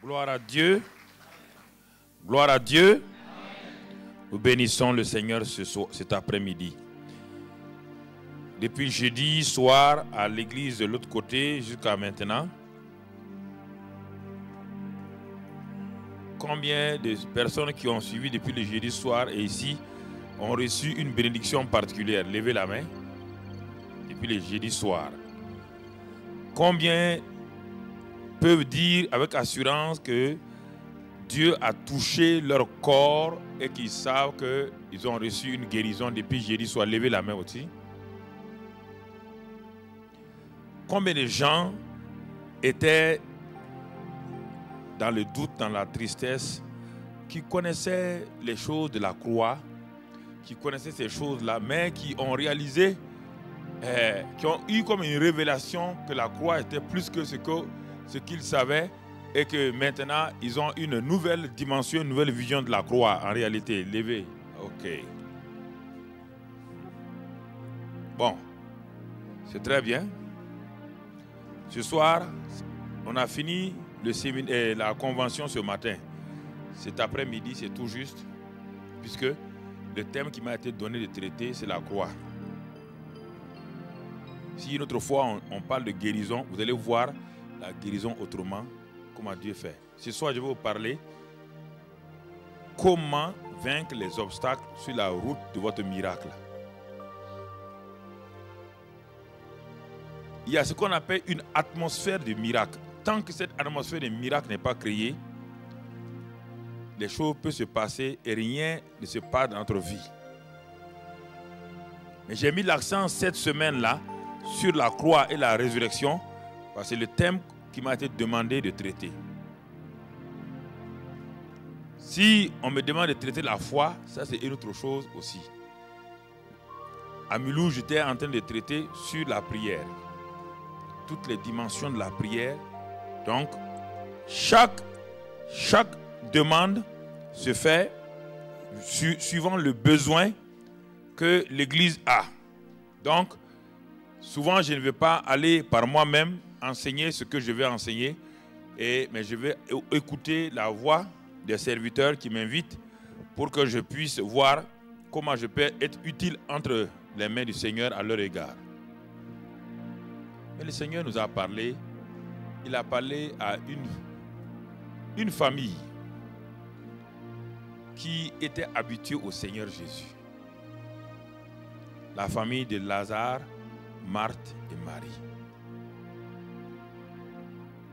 Gloire à Dieu. Gloire à Dieu. Nous bénissons le Seigneur cet après-midi. Depuis jeudi soir à l'église de l'autre côté jusqu'à maintenant, combien de personnes qui ont suivi depuis le jeudi soir et ici ont reçu une bénédiction particulière? Levez la main. Depuis le jeudi soir. Combien peuvent dire avec assurance que Dieu a touché leur corps et qu'ils savent qu'ils ont reçu une guérison depuis jeudi soir? Levez la main aussi. Combien de gens étaient dans le doute, dans la tristesse, qui connaissaient les choses de la croix, qui connaissaient ces choses-là, mais qui ont réalisé, qui ont eu comme une révélation que la croix était plus que ce qu'ils savaient et que maintenant ils ont une nouvelle dimension, une nouvelle vision de la croix en réalité. Levez. Ok. Bon. C'est très bien. Ce soir, on a fini la convention ce matin. Cet après-midi, c'est tout juste, puisque le thème qui m'a été donné de traiter, c'est la croix. Si une autre fois on parle de guérison, vous allez voir la guérison autrement, comment Dieu fait. Ce soir, je vais vous parler comment vaincre les obstacles sur la route de votre miracle. Il y a ce qu'on appelle une atmosphère de miracle. Tant que cette atmosphère de miracle n'est pas créée, les choses peuvent se passer et rien ne se passe dans notre vie. Mais j'ai mis l'accent cette semaine-là sur la croix et la résurrection, parce que c'est le thème qui m'a été demandé de traiter. Si on me demande de traiter la foi, ça c'est une autre chose aussi. À Mulhouse, j'étais en train de traiter sur la prière. Toutes les dimensions de la prière. Donc, chaque demande se fait suivant le besoin que l'Église a. Donc, souvent, je ne vais pas aller par moi-même enseigner ce que je vais enseigner, mais je vais écouter la voix des serviteurs qui m'invitent pour que je puisse voir comment je peux être utile entre les mains du Seigneur à leur égard. Mais le Seigneur nous a parlé, il a parlé à une famille qui était habituée au Seigneur Jésus. La famille de Lazare, Marthe et Marie,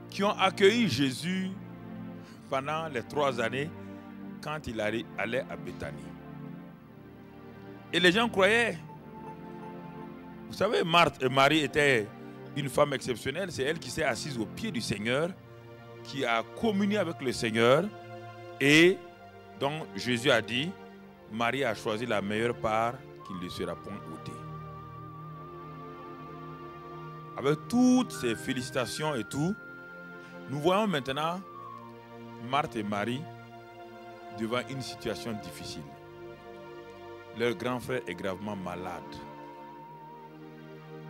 qui ont accueilli Jésus pendant les 3 années quand il allait à Béthanie. Et les gens croyaient. Vous savez, Marthe et Marie étaient une femme exceptionnelle. C'est elle qui s'est assise au pied du Seigneur, qui a communié avec le Seigneur et dont Jésus a dit, Marie a choisi la meilleure part qui ne lui sera point ôtée. Avec toutes ces félicitations et tout, nous voyons maintenant Marthe et Marie devant une situation difficile. Leur grand frère est gravement malade.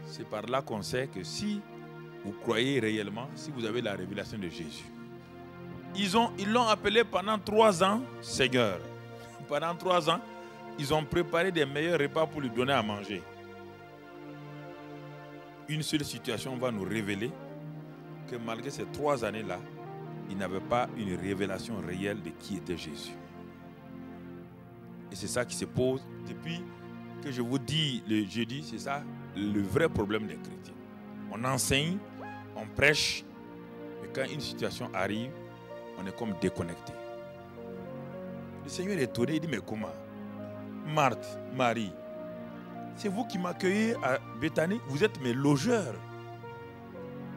C'est par là qu'on sait que si vous croyez réellement, si vous avez la révélation de Jésus, ils l'ont appelé pendant 3 ans Seigneur. Pendant 3 ans, ils ont préparé des meilleurs repas pour lui donner à manger. Une seule situation va nous révéler que malgré ces 3 années-là, ils n'avaient pas une révélation réelle de qui était Jésus. Et c'est ça qui se pose depuis que je vous dis le jeudi, c'est ça le vrai problème des chrétiens. On enseigne, on prêche, mais quand une situation arrive, on est comme déconnecté. Le Seigneur est étonné, il dit, mais comment? Marthe, Marie, c'est vous qui m'accueillez à Béthanie, vous êtes mes logeurs.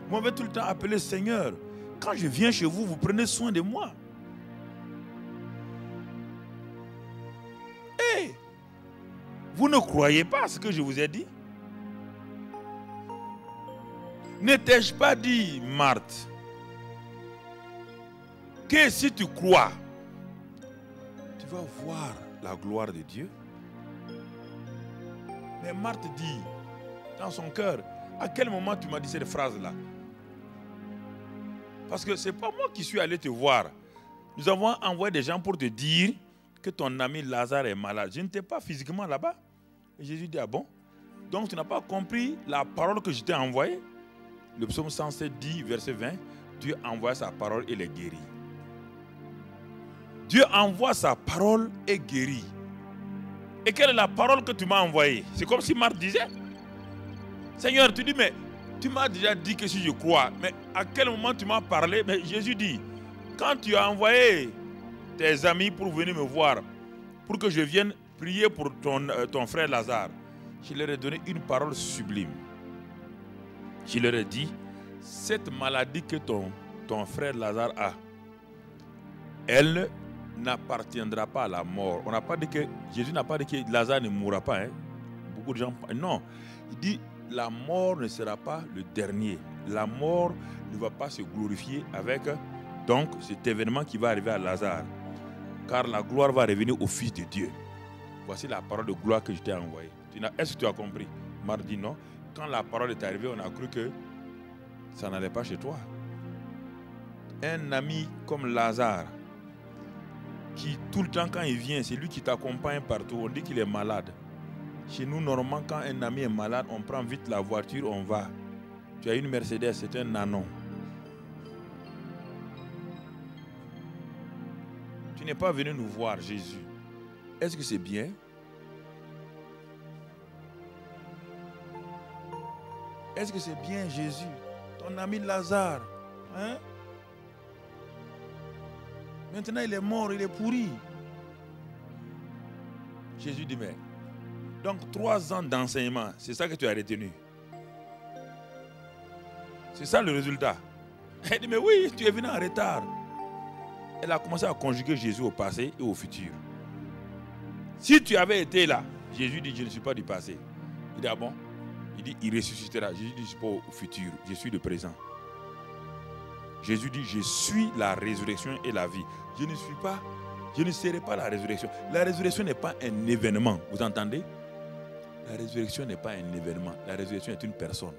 Vous m'avez tout le temps appelé Seigneur. Quand je viens chez vous, vous prenez soin de moi. Hey, vous ne croyez pas à ce que je vous ai dit? Ne t'ai-je pas dit, Marthe, que si tu crois, tu vas voir la gloire de Dieu? Mais Marthe dit dans son cœur, à quel moment tu m'as dit cette phrase-là? Parce que ce n'est pas moi qui suis allé te voir. Nous avons envoyé des gens pour te dire que ton ami Lazare est malade. Je n'étais pas physiquement là-bas. Et Jésus dit, ah bon? Donc tu n'as pas compris la parole que je t'ai envoyée. Le psaume 107 dit, verset 20, Dieu envoie sa parole et les guérit. Dieu envoie sa parole et guérit. Et quelle est la parole que tu m'as envoyée? C'est comme si Marthe disait, Seigneur, tu dis, mais tu m'as déjà dit que si je crois, mais à quel moment tu m'as parlé? Mais Jésus dit, quand tu as envoyé tes amis pour venir me voir, pour que je vienne prier pour ton frère Lazare, je leur ai donné une parole sublime. Je leur ai dit, cette maladie que ton frère Lazare a, elle n'appartiendra pas à la mort. On n'a pas dit que Jésus n'a pas dit que Lazare ne mourra pas. Hein? Beaucoup de gens, non. Il dit, la mort ne sera pas le dernier. La mort ne va pas se glorifier avec donc cet événement qui va arriver à Lazare. Car la gloire va revenir au Fils de Dieu. Voici la parole de gloire que je t'ai envoyée. Est-ce que tu as compris? Mardi, non. Quand la parole est arrivée, on a cru que ça n'allait pas chez toi. Un ami comme Lazare, qui tout le temps quand il vient, c'est lui qui t'accompagne partout. On dit qu'il est malade. Chez nous, normalement, quand un ami est malade, on prend vite la voiture, on va. Tu as une Mercedes, c'est un nanon. Tu n'es pas venu nous voir, Jésus. Est-ce que c'est bien? Est-ce que c'est bien, Jésus? Ton ami Lazare, hein? Maintenant, il est mort, il est pourri. Jésus dit, mais donc 3 ans d'enseignement, c'est ça que tu as retenu? C'est ça le résultat? Elle dit, mais oui, tu es venu en retard. Elle a commencé à conjuguer Jésus au passé et au futur. Si tu avais été là, Jésus dit, je ne suis pas du passé. Il dit, ah bon? Il dit, il ressuscitera. Jésus dit, je ne suis pas au futur, je suis le présent. Jésus dit, je suis la résurrection et la vie. Je ne serai pas la résurrection. La résurrection n'est pas un événement. Vous entendez? La résurrection n'est pas un événement. La résurrection est une personne.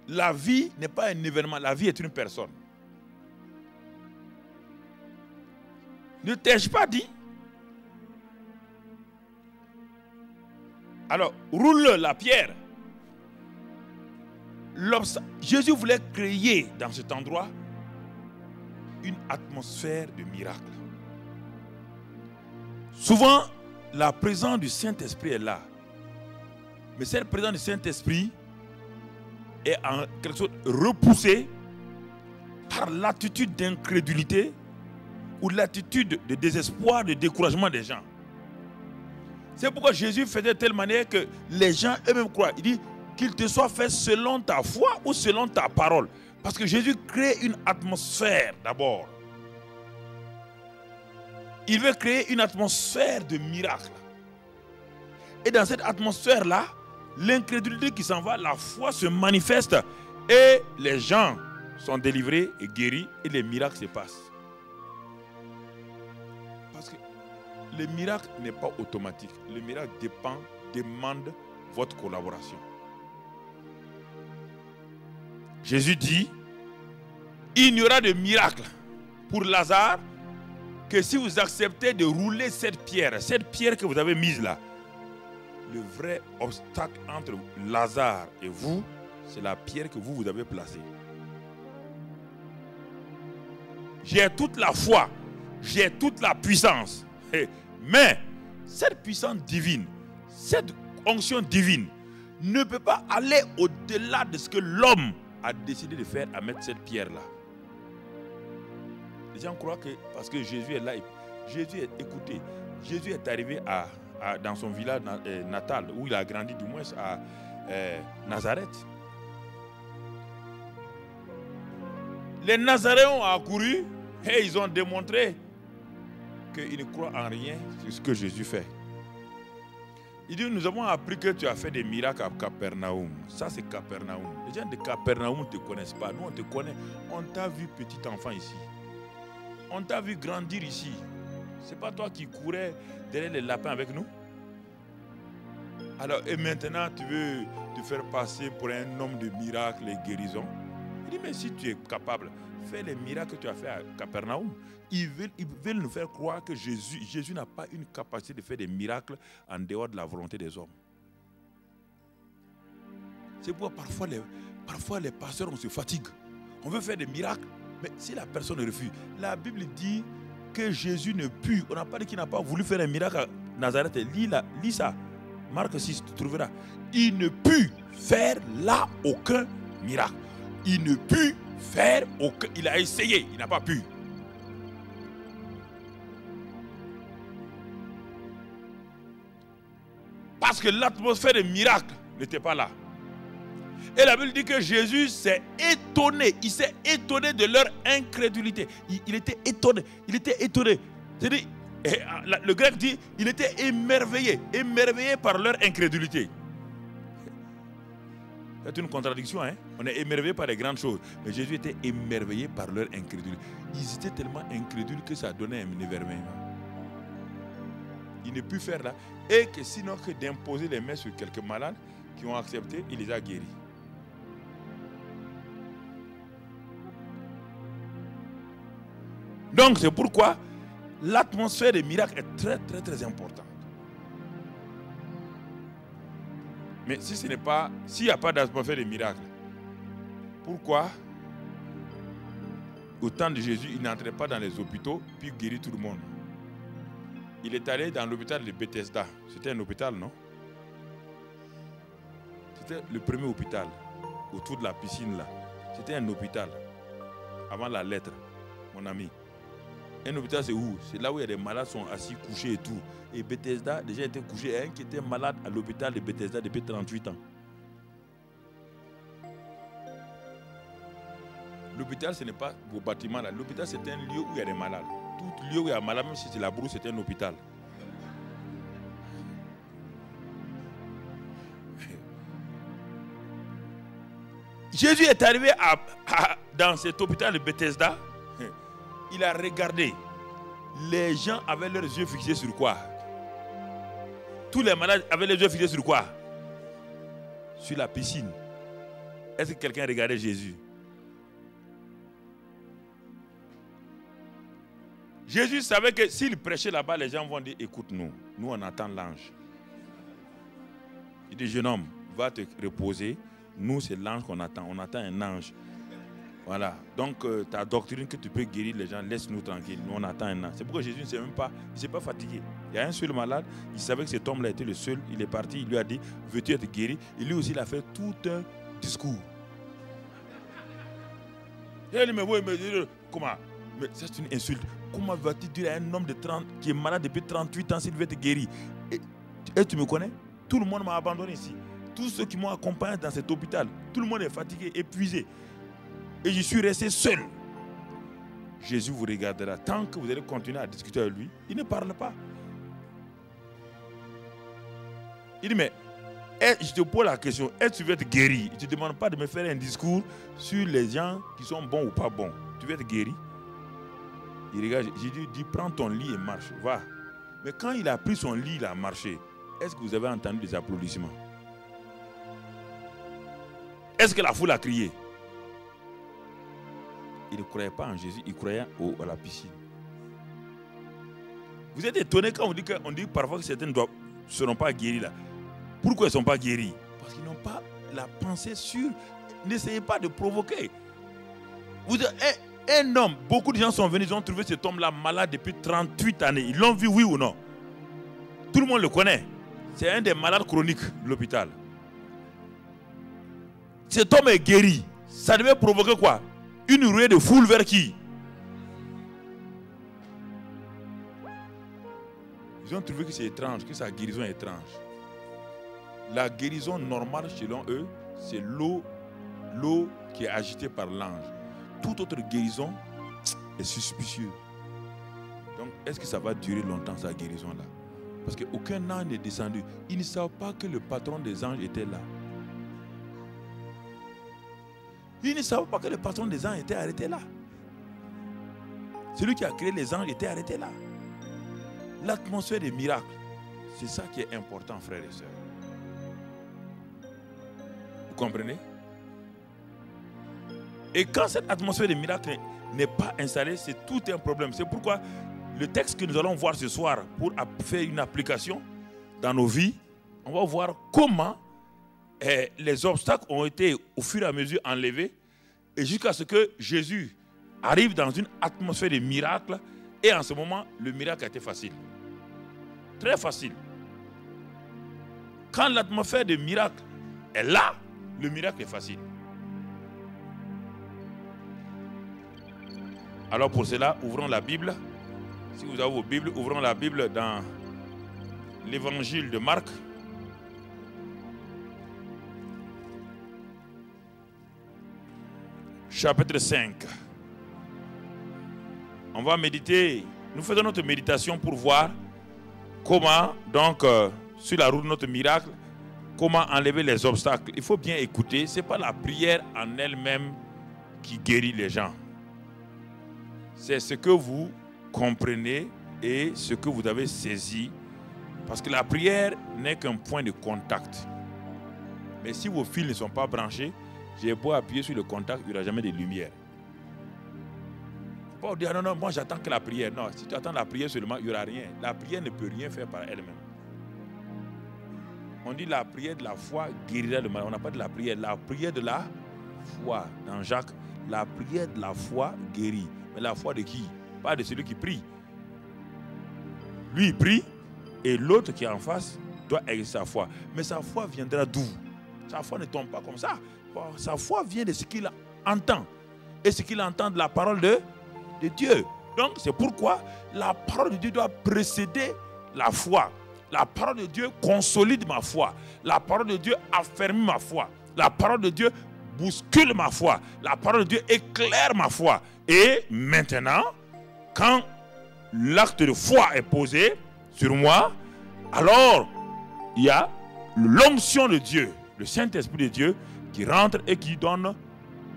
La vie n'est pas un événement. La vie est une personne. Ne t'ai-je pas dit? Alors, roule la pierre. Jésus voulait créer dans cet endroit une atmosphère de miracle. Souvent, la présence du Saint-Esprit est là. Mais cette présence du Saint-Esprit est en quelque sorte repoussée par l'attitude d'incrédulité ou l'attitude de désespoir, de découragement des gens. C'est pourquoi Jésus faisait de telle manière que les gens eux-mêmes croient. Il dit qu'il te soit fait selon ta foi ou selon ta parole. Parce que Jésus crée une atmosphère d'abord. Il veut créer une atmosphère de miracle. Et dans cette atmosphère-là, l'incrédulité qui s'en va, la foi se manifeste et les gens sont délivrés et guéris et les miracles se passent. Parce que le miracle n'est pas automatique. Le miracle demande votre collaboration. Jésus dit, il n'y aura de miracle pour Lazare que si vous acceptez de rouler cette pierre que vous avez mise là. Le vrai obstacle entre Lazare et vous, c'est la pierre que vous avez placée. J'ai toute la foi, j'ai toute la puissance. Mais cette puissance divine, cette onction divine ne peut pas aller au-delà de ce que l'homme a décidé de faire à mettre cette pierre-là. Les gens croient que parce que Jésus est là, écoutez, Jésus est arrivé dans son village natal, où il a grandi du moins à Nazareth. Les Nazaréens ont accouru et ils ont démontré qu'ils ne croient en rien sur ce que Jésus fait. Il dit, nous avons appris que tu as fait des miracles à Capernaum. Ça, c'est Capernaum. Les gens de Capernaum ne te connaissent pas. Nous, on te connaît. On t'a vu petit enfant ici. On t'a vu grandir ici. Ce n'est pas toi qui courais derrière les lapins avec nous? Alors, et maintenant, tu veux te faire passer pour un homme de miracles et guérison. Il dit, mais si tu es capable, fais les miracles que tu as fait à Capernaum. Ils veulent nous faire croire que Jésus n'a pas une capacité de faire des miracles en dehors de la volonté des hommes. C'est pourquoi parfois les pasteurs, on se fatigue. On veut faire des miracles, mais si la personne refuse, la Bible dit que Jésus ne put. On n'a pas dit qu'il n'a pas voulu faire un miracle à Nazareth. Lis ça. Marc 6, tu trouveras. Il ne put faire là aucun miracle. Il ne put faire aucun. Il a essayé, il n'a pas pu. Parce que l'atmosphère de miracle n'était pas là. Et la Bible dit que Jésus s'est étonné. Il s'est étonné de leur incrédulité. Il était étonné. Il était étonné. C'est-à-dire, le grec dit, il était émerveillé. Émerveillé par leur incrédulité. C'est une contradiction, hein? On est émerveillé par les grandes choses. Mais Jésus était émerveillé par leur incrédulité. Ils étaient tellement incrédules que ça donnait un émerveillement. Il ne put faire là. Et que sinon que d'imposer les mains sur quelques malades qui ont accepté, il les a guéris. Donc c'est pourquoi l'atmosphère des miracles est très très très importante. Mais si ce n'est pas, s'il n'y a pas d'atmosphère des miracles, pourquoi au temps de Jésus, il n'entrait pas dans les hôpitaux puis guérit tout le monde? Il est allé dans l'hôpital de Bethesda. C'était un hôpital, non? C'était le premier hôpital autour de la piscine là. C'était un hôpital avant la lettre, mon ami. Un hôpital, c'est où? C'est là où il y a des malades sont assis, couchés et tout. Et Bethesda, déjà était couché. Il y a un qui était malade à l'hôpital de Bethesda depuis 38 ans. L'hôpital, ce n'est pas vos bâtiments là. L'hôpital, c'est un lieu où il y a des malades. Tout lieu où il y a un malade, même si c'est la brousse, c'est un hôpital. Jésus est arrivé dans cet hôpital de Bethesda. Il a regardé. Les gens avaient leurs yeux fixés sur quoi? Tous les malades avaient les yeux fixés sur quoi? Sur la piscine. Est-ce que quelqu'un regardait Jésus? Jésus savait que s'il prêchait là-bas, les gens vont dire, écoute-nous, nous on attend l'ange. Il dit, jeune homme, va te reposer. Nous, c'est l'ange qu'on attend. On attend un ange. Voilà. Donc, ta doctrine que tu peux guérir les gens, laisse-nous tranquilles. Nous, on attend un ange. C'est pourquoi Jésus ne s'est même pas, il s'est pas fatigué. Il y a un seul malade. Il savait que cet homme-là était le seul. Il est parti. Il lui a dit, veux-tu être guéri? Et lui aussi, il a fait tout un discours. Il a dit, mais oui, mais comment? Mais ça, c'est une insulte. Comment vas-tu dire à un homme de 30 qui est malade depuis 38 ans s'il veut te guérir? Et tu me connais? Tout le monde m'a abandonné ici. Tous ceux qui m'ont accompagné dans cet hôpital, tout le monde est fatigué, épuisé. Et je suis resté seul. Jésus vous regardera. Tant que vous allez continuer à discuter avec lui, il ne parle pas. Il dit, mais je te pose la question, est-ce que tu veux être guéri? Il ne te demande pas de me faire un discours sur les gens qui sont bons ou pas bons. Tu veux être guéri? Il regarde, Jésus dit, prends ton lit et marche, va. Mais quand il a pris son lit, il a marché. Est-ce que vous avez entendu des applaudissements? Est-ce que la foule a crié? Il ne croyait pas en Jésus, il croyait à la piscine. Vous êtes étonné quand on dit parfois que certains ne seront pas guéris là. Pourquoi ils ne sont pas guéris? Parce qu'ils n'ont pas la pensée sûre. N'essayez pas de provoquer. Vous êtes un homme, beaucoup de gens sont venus, ils ont trouvé cet homme-là malade depuis 38 années. Ils l'ont vu, oui ou non? Tout le monde le connaît. C'est un des malades chroniques de l'hôpital. Cet homme est guéri. Ça devait provoquer quoi? Une ruée de foule vers qui? Ils ont trouvé que c'est étrange, que sa guérison est étrange. La guérison normale selon eux, c'est l'eau qui est agitée par l'ange. Toute autre guérison est suspicieuse. Donc, est-ce que ça va durer longtemps, sa guérison-là? Parce qu'aucun ange n'est descendu. Ils ne savent pas que le patron des anges était là. Ils ne savaient pas que le patron des anges était arrêté là. Celui qui a créé les anges était arrêté là. L'atmosphère des miracles, c'est ça qui est important, frères et sœurs. comprenez? Et quand cette atmosphère de miracle n'est pas installée, c'est tout un problème. C'est pourquoi le texte que nous allons voir ce soir, pour faire une application dans nos vies, on va voir comment les obstacles ont été au fur et à mesure enlevés, et jusqu'à ce que Jésus arrive dans une atmosphère de miracle. Et en ce moment, le miracle a été facile. Très facile. Quand l'atmosphère de miracle est là, le miracle est facile. Alors pour cela, ouvrons la Bible. Si vous avez vos Bibles, ouvrons la Bible dans l'évangile de Marc. Chapitre 5. On va méditer. Nous faisons notre méditation pour voir comment, donc, sur la route de notre miracle, comment enlever les obstacles. Il faut bien écouter. Ce n'est pas la prière en elle-même qui guérit les gens. C'est ce que vous comprenez et ce que vous avez saisi. Parce que la prière n'est qu'un point de contact. Mais si vos fils ne sont pas branchés, j'ai beau appuyer sur le contact, il n'y aura jamais de lumière. Il ne faut pas dire non, moi j'attends que la prière. Non, si tu attends la prière seulement, il n'y aura rien. La prière ne peut rien faire par elle-même. On dit la prière de la foi guérira le mal. On n'a pas de la prière de la foi. Dans Jacques, la prière de la foi guérit. Mais la foi de qui? Pas de celui qui prie. Lui, il prie et l'autre qui est en face doit exercer sa foi. Mais sa foi viendra d'où? Sa foi ne tombe pas comme ça. Sa foi vient de ce qu'il entend. Et ce qu'il entend de la parole de Dieu. Donc, c'est pourquoi la parole de Dieu doit précéder la foi. La parole de Dieu consolide ma foi. La parole de Dieu affermit ma foi. La parole de Dieu bouscule ma foi. La parole de Dieu éclaire ma foi. Et maintenant, quand l'acte de foi est posé sur moi, alors il y a l'onction de Dieu, le Saint-Esprit de Dieu qui rentre et qui donne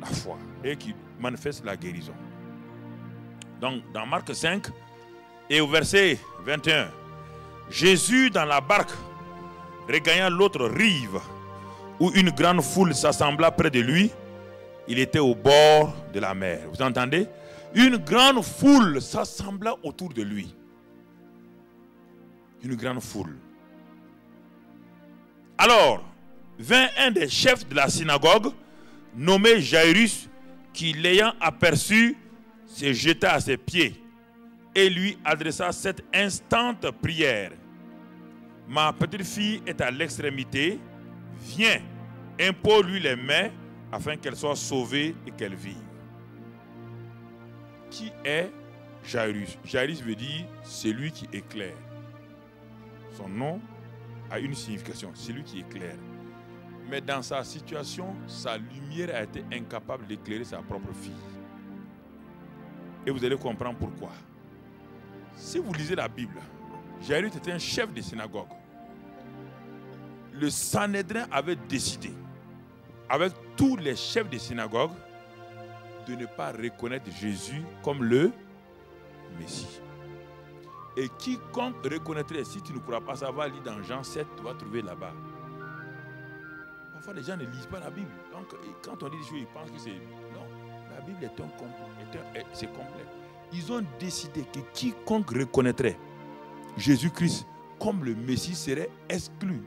la foi et qui manifeste la guérison. Donc, dans Marc 5 et au verset 21, Jésus dans la barque regagnant l'autre rive où une grande foule s'assembla près de lui. Il était au bord de la mer. Vous entendez? Une grande foule s'assembla autour de lui. Une grande foule. Alors, vint un des chefs de la synagogue, nommé Jairus, qui l'ayant aperçu, se jeta à ses pieds et lui adressa cette instante prière. Ma petite fille est à l'extrémité. Viens, impose-lui les mains afin qu'elle soit sauvée et qu'elle vive. Qui est Jairus? Jairus veut dire celui qui éclaire. Son nom a une signification, celui qui éclaire. Mais dans sa situation, sa lumière a été incapable d'éclairer sa propre fille. Et vous allez comprendre pourquoi. Si vous lisez la Bible, Jairus était un chef de synagogue. Le Sanhédrin avait décidé, avec tous les chefs de synagogue, de ne pas reconnaître Jésus comme le Messie. Et quiconque reconnaîtrait, si tu ne crois pas, ça va lire dans Jean 7, tu vas trouver là-bas. Parfois, les gens ne lisent pas la Bible. Donc, quand on dit des choses, ils pensent que c'est... Non, la Bible c'est complet. Ils ont décidé que quiconque reconnaîtrait Jésus-Christ comme le Messie serait exclu,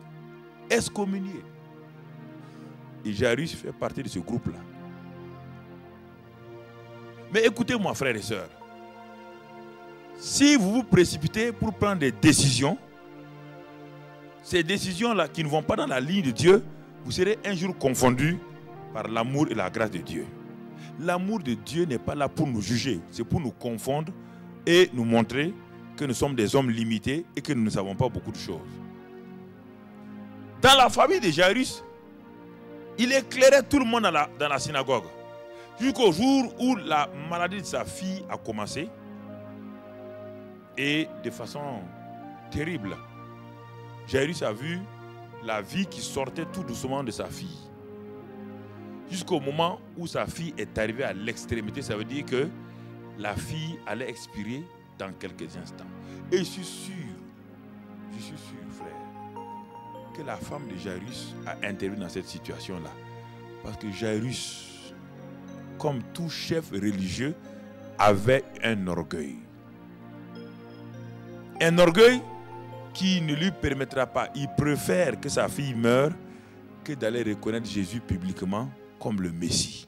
excommunié. Et Jairus fait partie de ce groupe-là. Mais écoutez-moi, frères et sœurs. Si vous vous précipitez pour prendre des décisions, ces décisions-là qui ne vont pas dans la ligne de Dieu, vous serez un jour confondus par l'amour et la grâce de Dieu. L'amour de Dieu n'est pas là pour nous juger, c'est pour nous confondre et nous montrer que nous sommes des hommes limités et que nous ne savons pas beaucoup de choses. Dans la famille de Jairus, il éclairait tout le monde dans la synagogue. Jusqu'au jour où la maladie de sa fille a commencé. Et de façon terrible, Jairus a vu la vie qui sortait tout doucement de sa fille. Jusqu'au moment où sa fille est arrivée à l'extrémité, ça veut dire que la fille allait expirer dans quelques instants. Et je suis sûr, frère, que la femme de Jairus a intervenu dans cette situation-là. Parce que Jairus, comme tout chef religieux, avait un orgueil. Un orgueil qui ne lui permettra pas. Il préfère que sa fille meure que d'aller reconnaître Jésus publiquement comme le Messie.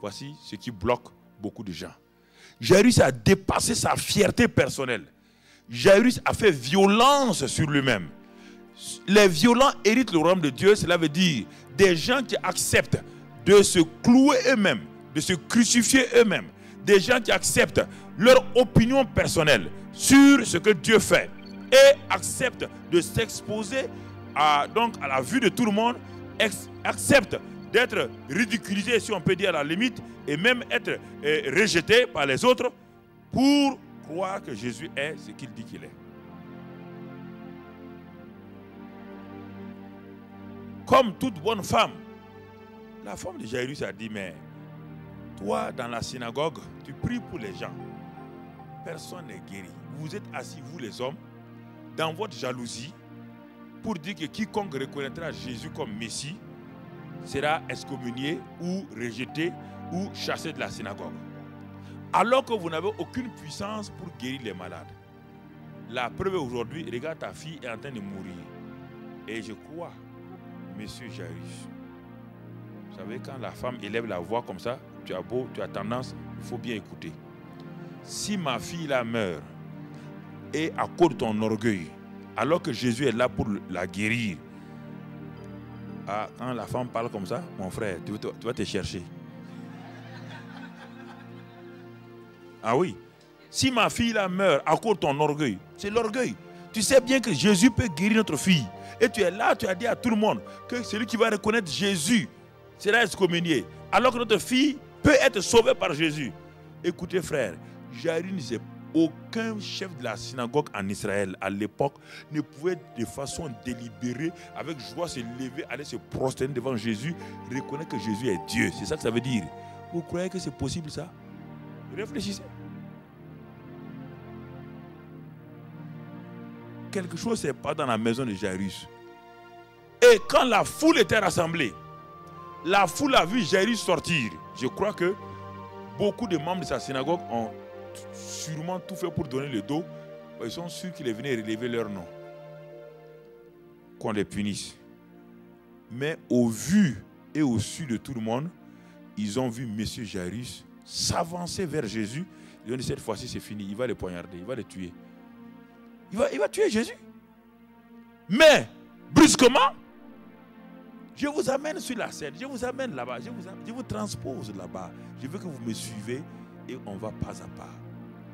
Voici ce qui bloque beaucoup de gens. Jairus a dépassé sa fierté personnelle. Jairus a fait violence sur lui-même. Les violents héritent le royaume de Dieu. Cela veut dire des gens qui acceptent de se clouer eux-mêmes, de se crucifier eux-mêmes. Des gens qui acceptent leur opinion personnelle sur ce que Dieu fait et acceptent de s'exposer à la vue de tout le monde, acceptent d'être ridiculisés, si on peut dire à la limite, et même être rejetés par les autres pour croire que Jésus est ce qu'il dit qu'il est. Comme toute bonne femme, la femme de Jairus a dit, mais toi, dans la synagogue, tu pries pour les gens. Personne n'est guéri. Vous êtes assis, vous les hommes, dans votre jalousie, pour dire que quiconque reconnaîtra Jésus comme Messie sera excommunié ou rejeté ou chassé de la synagogue. Alors que vous n'avez aucune puissance pour guérir les malades. La preuve aujourd'hui, regarde, ta fille est en train de mourir. Et je crois, monsieur Jairus, vous savez, quand la femme élève la voix comme ça, tu as tendance, il faut bien écouter. Si ma fille là meurt, et à cause de ton orgueil, alors que Jésus est là pour la guérir, quand la femme parle comme ça, mon frère, tu vas te chercher. Ah oui. Si ma fille là meurt à cause de ton orgueil, c'est l'orgueil. Tu sais bien que Jésus peut guérir notre fille. Et tu es là, tu as dit à tout le monde que celui qui va reconnaître Jésus sera excommunié. Alors que notre fille peut être sauvée par Jésus. Écoutez frère, Jairus, aucun chef de la synagogue en Israël à l'époque ne pouvait de façon délibérée, avec joie, se lever, aller se prosterner devant Jésus, reconnaître que Jésus est Dieu. C'est ça que ça veut dire. Vous croyez que c'est possible ça? Réfléchissez. Quelque chose n'est pas dans la maison de Jairus. Et quand la foule était rassemblée, la foule a vu Jairus sortir. Je crois que beaucoup de membres de sa synagogue ont sûrement tout fait pour donner le dos. Ils sont sûrs qu'il est venu relever leur nom. Qu'on les punisse. Mais au vu et au su de tout le monde, ils ont vu M. Jairus s'avancer vers Jésus. Ils ont dit, cette fois-ci c'est fini, il va les poignarder, il va les tuer. Il va tuer Jésus. Mais, brusquement, je vous amène sur la scène, je vous amène là-bas, je vous transpose là-bas. Je veux que vous me suivez et on va pas à pas.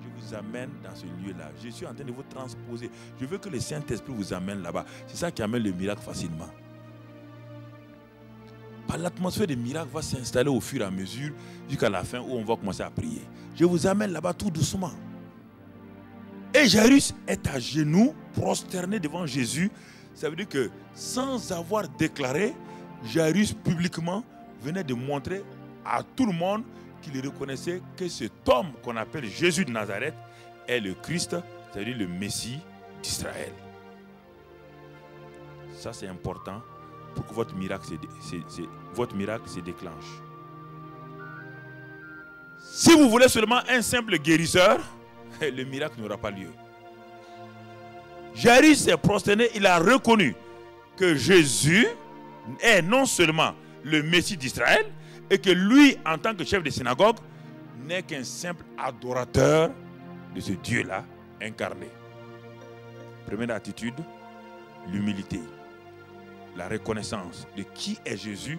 Je vous amène dans ce lieu-là. Je suis en train de vous transposer. Je veux que le Saint-Esprit vous amène là-bas. C'est ça qui amène le miracle facilement. L'atmosphère des miracles va s'installer au fur et à mesure jusqu'à la fin où on va commencer à prier. Je vous amène là-bas tout doucement. Et Jairus est à genoux, prosterné devant Jésus. Ça veut dire que sans avoir déclaré, Jairus publiquement venait de montrer à tout le monde qu'il reconnaissait que cet homme qu'on appelle Jésus de Nazareth est le Christ, c'est-à-dire le Messie d'Israël. Ça c'est important pour que votre miracle se déclenche. Si vous voulez seulement un simple guérisseur, le miracle n'aura pas lieu. Jairus s'est prosterné, il a reconnu que Jésus est non seulement le Messie d'Israël, et que lui, en tant que chef de synagogue, n'est qu'un simple adorateur de ce Dieu-là incarné. Première attitude, l'humilité. La reconnaissance de qui est Jésus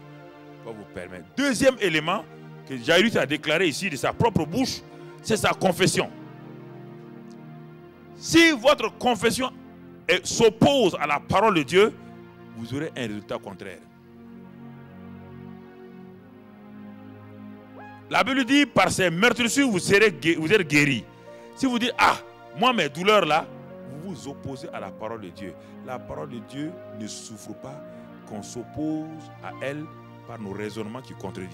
va vous permettre. Deuxième élément que Jairus a déclaré ici de sa propre bouche, c'est sa confession. Si votre confession s'oppose à la parole de Dieu, vous aurez un résultat contraire. La Bible dit, par ces meurtrissures, vous êtes guéris. Si vous dites, moi mes douleurs là, vous vous opposez à la parole de Dieu. La parole de Dieu ne souffre pas qu'on s'oppose à elle par nos raisonnements qui contredisent.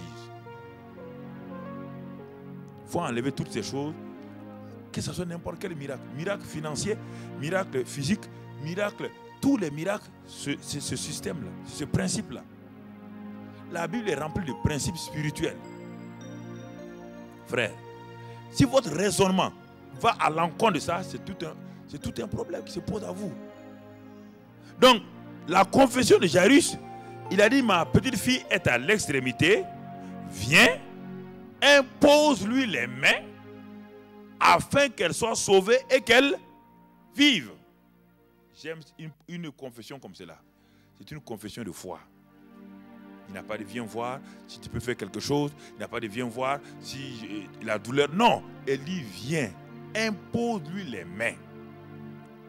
Il faut enlever toutes ces choses, que ce soit n'importe quel miracle. Miracle financier, miracle physique, miracle, tous les miracles, ce système-là, ce principe-là. la Bible est remplie de principes spirituels. Frère, si votre raisonnement va à l'encontre de ça, c'est tout un problème qui se pose à vous. Donc, la confession de Jairus, il a dit, ma petite fille est à l'extrémité, viens, impose-lui les mains, afin qu'elle soit sauvée et qu'elle vive. J'aime une confession comme cela. C'est une confession de foi. Il n'a pas de viens voir si tu peux faire quelque chose. Il n'a pas de viens voir si la douleur. Non, elle dit viens, impose-lui les mains.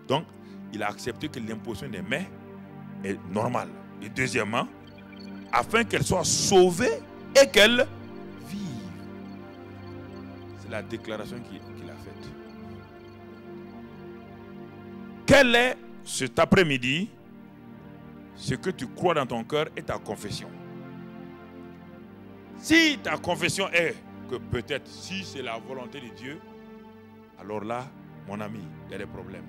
Donc, il a accepté que l'imposition des mains est normale. Et deuxièmement, afin qu'elle soit sauvée et qu'elle vive. C'est la déclaration qu'il a faite. Quel est cet après-midi ce que tu crois dans ton cœur et ta confession? Si ta confession est que peut-être si c'est la volonté de Dieu, alors là, mon ami, il y a des problèmes.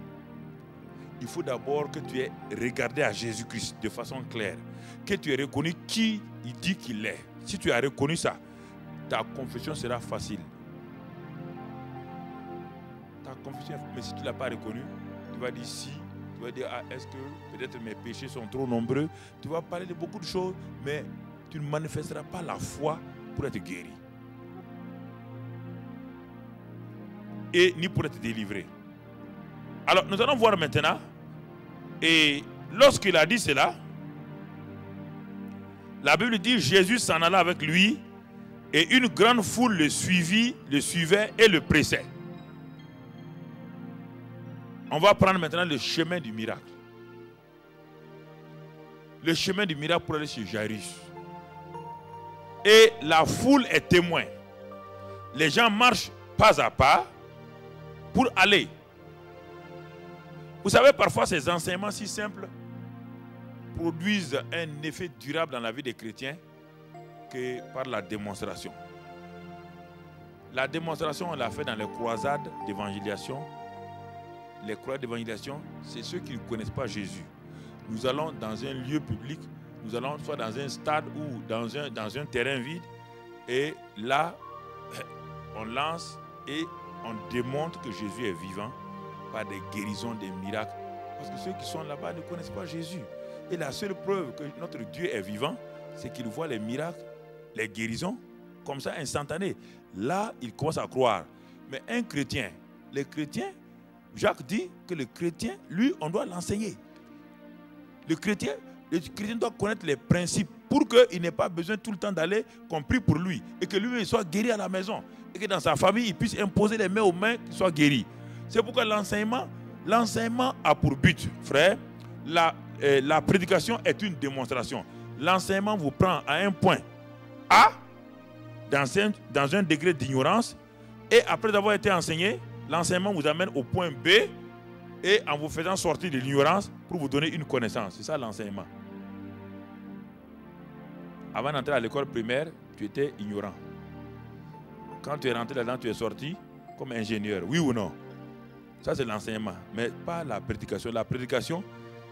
Il faut d'abord que tu aies regardé à Jésus-Christ de façon claire, que tu aies reconnu qui il dit qu'il est. Si tu as reconnu ça, ta confession sera facile. Ta confession, mais si tu ne l'as pas reconnu, tu vas dire si, tu vas dire est-ce que peut-être mes péchés sont trop nombreux. Tu vas parler de beaucoup de choses, mais tu ne manifesteras pas la foi pour être guéri. Et ni pour être délivré. Alors nous allons voir maintenant. Et lorsqu'il a dit cela, la Bible dit Jésus s'en alla avec lui et une grande foule le suivait et le pressait. On va prendre maintenant le chemin du miracle. Le chemin du miracle pour aller chez Jairus. Et la foule est témoin. Les gens marchent pas à pas pour aller. Vous savez, parfois ces enseignements si simples produisent un effet durable dans la vie des chrétiens que par la démonstration. La démonstration, on l'a fait dans les croisades d'évangélisation. Les croisades d'évangélisation, c'est ceux qui ne connaissent pas Jésus. Nous allons dans un lieu public, nous allons soit dans un stade ou dans un terrain vide, et là, on lance et on démontre que Jésus est vivant par des guérisons, des miracles. Parce que ceux qui sont là-bas ne connaissent pas Jésus. Et la seule preuve que notre Dieu est vivant, c'est qu'il voit les miracles, les guérisons, comme ça, instantanées. Là, il commence à croire. Mais un chrétien, les chrétiens, Jacques dit que le chrétien, lui, on doit l'enseigner. Le chrétien doit connaître les principes pour qu'il n'ait pas besoin tout le temps d'aller qu'on prie pour lui et que lui soit guéri à la maison et que dans sa famille, il puisse imposer les mains aux mains qu'il soit guéri. C'est pourquoi l'enseignement a pour but, frère, la prédication est une démonstration. L'enseignement vous prend à un point A, dans un degré d'ignorance, et après avoir été enseigné, l'enseignement vous amène au point B, et en vous faisant sortir de l'ignorance pour vous donner une connaissance. C'est ça l'enseignement. Avant d'entrer à l'école primaire, tu étais ignorant. Quand tu es rentré là-dedans, tu es sorti comme ingénieur. Oui ou non? Ça, c'est l'enseignement. Mais pas la prédication. La prédication,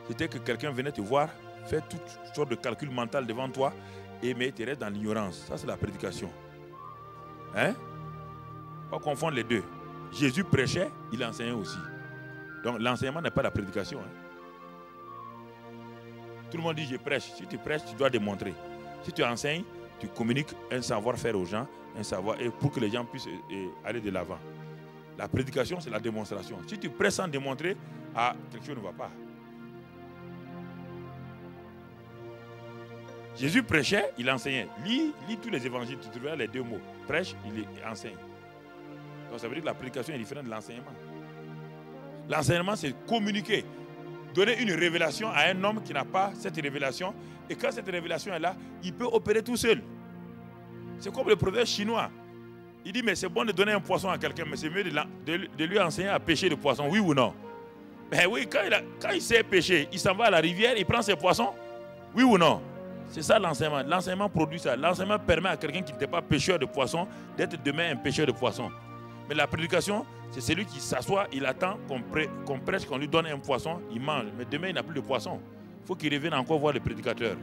c'était que quelqu'un venait te voir, faire toutes sortes de calculs mentaux devant toi, mais tu restes dans l'ignorance. Ça, c'est la prédication. Hein? Pas confondre les deux. Jésus prêchait, il enseignait aussi. Donc l'enseignement n'est pas la prédication. Hein. Tout le monde dit je prêche. Si tu prêches, tu dois démontrer. Si tu enseignes, tu communiques un savoir-faire aux gens, un savoir, et pour que les gens puissent aller de l'avant. La prédication, c'est la démonstration. Si tu prêches sans démontrer, quelque chose ne va pas. Jésus prêchait, il enseignait. Lis tous les évangiles, tu trouveras les deux mots. Prêche, il enseigne. Donc ça veut dire que la prédication est différente de l'enseignement. L'enseignement, c'est communiquer, donner une révélation à un homme qui n'a pas cette révélation. Et quand cette révélation est là, il peut opérer tout seul. C'est comme le proverbe chinois. Il dit, mais c'est bon de donner un poisson à quelqu'un, mais c'est mieux de lui enseigner à pêcher le poisson, oui ou non? Ben oui, quand il sait pêcher, il s'en va à la rivière, il prend ses poissons, oui ou non? C'est ça l'enseignement. L'enseignement produit ça. L'enseignement permet à quelqu'un qui n'était pas pêcheur de poissons d'être demain un pêcheur de poissons. Mais la prédication, c'est celui qui s'assoit, il attend qu'on prêche, qu'on lui donne un poisson, il mange. Mais demain, il n'a plus de poisson. Il faut qu'il revienne encore voir le prédicateur.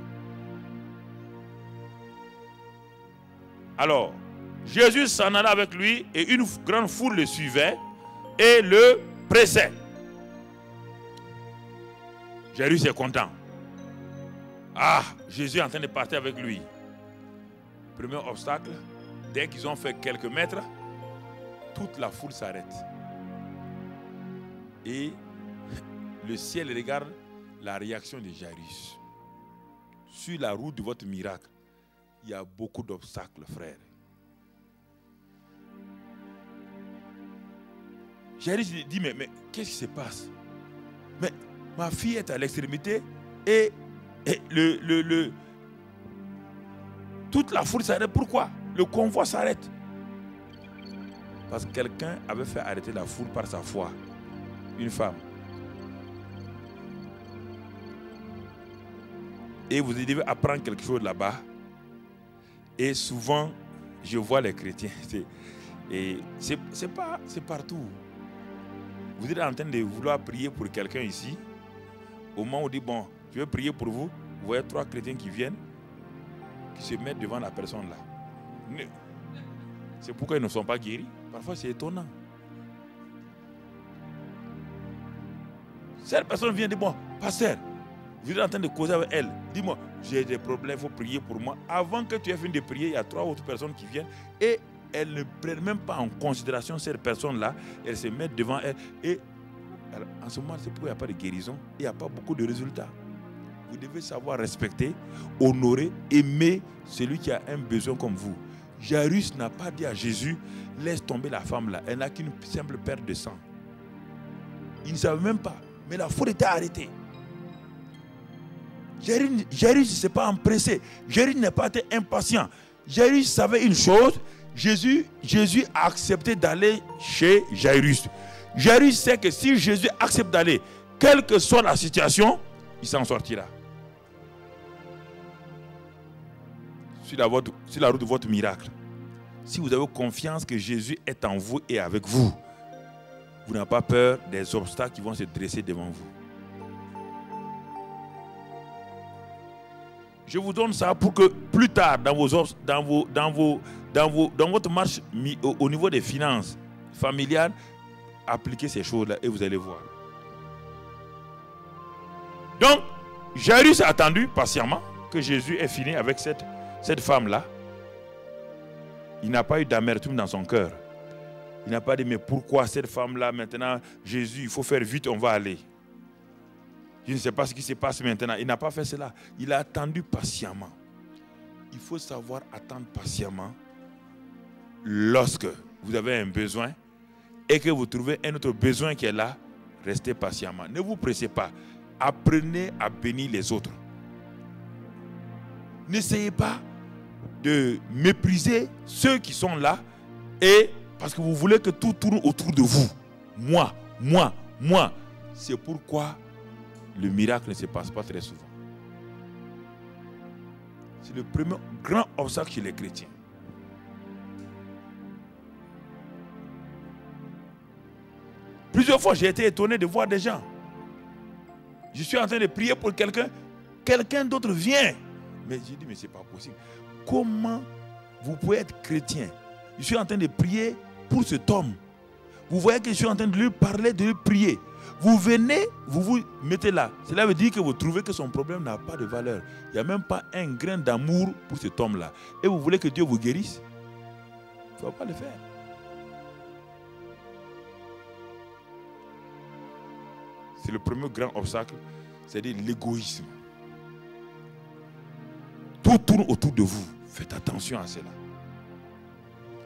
Alors, Jésus s'en alla avec lui et une grande foule le suivait et le pressait. Jairus est content. Ah, Jésus est en train de partir avec lui. Premier obstacle, dès qu'ils ont fait quelques mètres, toute la foule s'arrête. Et le ciel regarde la réaction de Jairus. Sur la route de votre miracle, il y a beaucoup d'obstacles, frères. Jairus dit, mais qu'est-ce qui se passe? Mais ma fille est à l'extrémité et toute la foule s'arrête. Pourquoi? Le convoi s'arrête. Parce que quelqu'un avait fait arrêter la foule par sa foi. Une femme. Et vous devez apprendre quelque chose là-bas. Et souvent, je vois les chrétiens. C'est partout. Vous êtes en train de vouloir prier pour quelqu'un ici. Au moment où on dit, bon, je vais prier pour vous. Vous voyez 3 chrétiens qui viennent, qui se mettent devant la personne là. C'est pourquoi ils ne sont pas guéris. Parfois, c'est étonnant. Cette personne vient dire, bon, pasteur, vous êtes en train de causer avec elle. Dis-moi, j'ai des problèmes, il faut prier pour moi. Avant que tu aies fini de prier, il y a 3 autres personnes qui viennent et elles ne prennent même pas en considération cette personne-là. Elles se mettent devant elle. Et alors, en ce moment, c'est pourquoi il n'y a pas de guérison. Il n'y a pas beaucoup de résultats. Vous devez savoir respecter, honorer, aimer celui qui a un besoin comme vous. Jairus n'a pas dit à Jésus, laisse tomber la femme là. Elle n'a qu'une simple perte de sang. Il ne savait même pas. Mais la foule était arrêtée. Jairus ne s'est pas empressé. Jairus n'a pas été impatient. Jairus savait une chose. Jésus a accepté d'aller chez Jairus. Jairus sait que si Jésus accepte d'aller, quelle que soit la situation, il s'en sortira. Sur la route de votre miracle, si vous avez confiance que Jésus est en vous et avec vous, vous n'avez pas peur des obstacles qui vont se dresser devant vous. Je vous donne ça pour que plus tard, dans votre marche au niveau des finances familiales, appliquez ces choses-là et vous allez voir. Donc, Jairus a attendu patiemment que Jésus ait fini avec cette femme-là. Il n'a pas eu d'amertume dans son cœur. Il n'a pas dit, mais pourquoi cette femme-là, maintenant, Jésus, il faut faire vite, on va aller. Je ne sais pas ce qui se passe maintenant. Il n'a pas fait cela. Il a attendu patiemment. Il faut savoir attendre patiemment lorsque vous avez un besoin et que vous trouvez un autre besoin qui est là. Restez patiemment. Ne vous pressez pas. Apprenez à bénir les autres. N'essayez pas de mépriser ceux qui sont là et parce que vous voulez que tout tourne autour de vous. Moi. C'est pourquoi le miracle ne se passe pas très souvent. C'est le premier grand obstacle chez les chrétiens. Plusieurs fois, j'ai été étonné de voir des gens. Je suis en train de prier pour quelqu'un. Quelqu'un d'autre vient. Mais j'ai dit, mais ce n'est pas possible. Comment vous pouvez être chrétien? Je suis en train de prier pour cet homme. Vous voyez que je suis en train de lui parler, de lui prier. Vous venez, vous vous mettez là. Cela veut dire que vous trouvez que son problème n'a pas de valeur. Il n'y a même pas un grain d'amour pour cet homme-là. Et vous voulez que Dieu vous guérisse? Il ne faut pas le faire. C'est le premier grand obstacle, c'est-à-dire l'égoïsme. Tout tourne autour de vous. Faites attention à cela.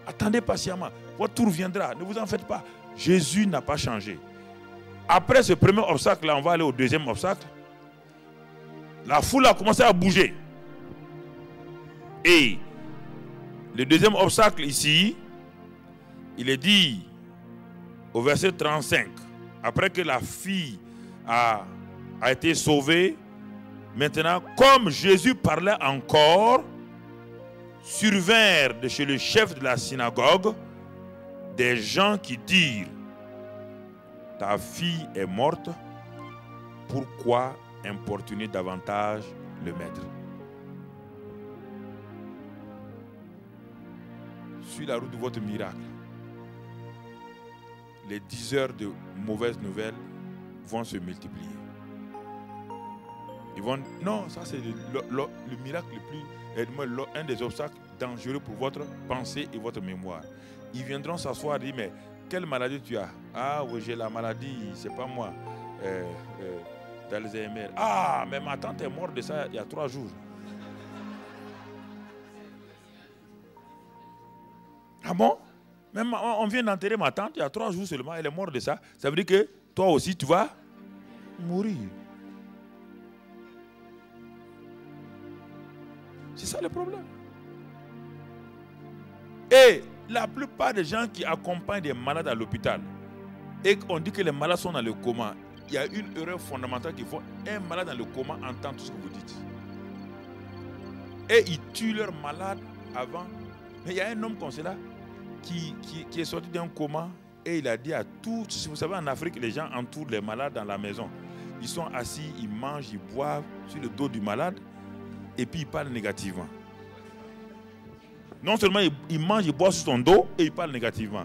Attendez patiemment. Votre tour viendra. Ne vous en faites pas. Jésus n'a pas changé. Après ce premier obstacle-là, on va aller au deuxième obstacle. La foule a commencé à bouger. Et le deuxième obstacle ici, il est dit au verset 35, après que la fille a été sauvée, maintenant, comme Jésus parlait encore, survinrent de chez le chef de la synagogue des gens qui dirent: ta fille est morte, pourquoi importuner davantage le maître? sur la route de votre miracle, les 10 heures de mauvaises nouvelles vont se multiplier. Ils vont... Non, ça c'est le miracle le plus... un des obstacles dangereux pour votre pensée et votre mémoire. Ils viendront s'asseoir et dire, mais quelle maladie tu as? Ah oui, j'ai la maladie, c'est pas moi. D'Alzheimer. Ah, mais ma tante est morte de ça il y a 3 jours. Ah bon? Même on vient d'enterrer ma tante il y a 3 jours seulement, elle est morte de ça. Ça veut dire que toi aussi tu vas mourir. C'est ça le problème. Et la plupart des gens qui accompagnent des malades à l'hôpital et qu'on dit que les malades sont dans le coma, il y a une erreur fondamentale qu'ils font. Un malade dans le coma entend tout ce que vous dites. Et ils tuent leurs malades avant. Mais il y a un homme comme cela qui est sorti d'un coma et il a dit à tous, vous savez en Afrique, les gens entourent les malades dans la maison. Ils sont assis, ils mangent, ils boivent sur le dos du malade et puis ils parlent négativement. Non seulement ils mangent, ils boivent sur son dos et ils parlent négativement.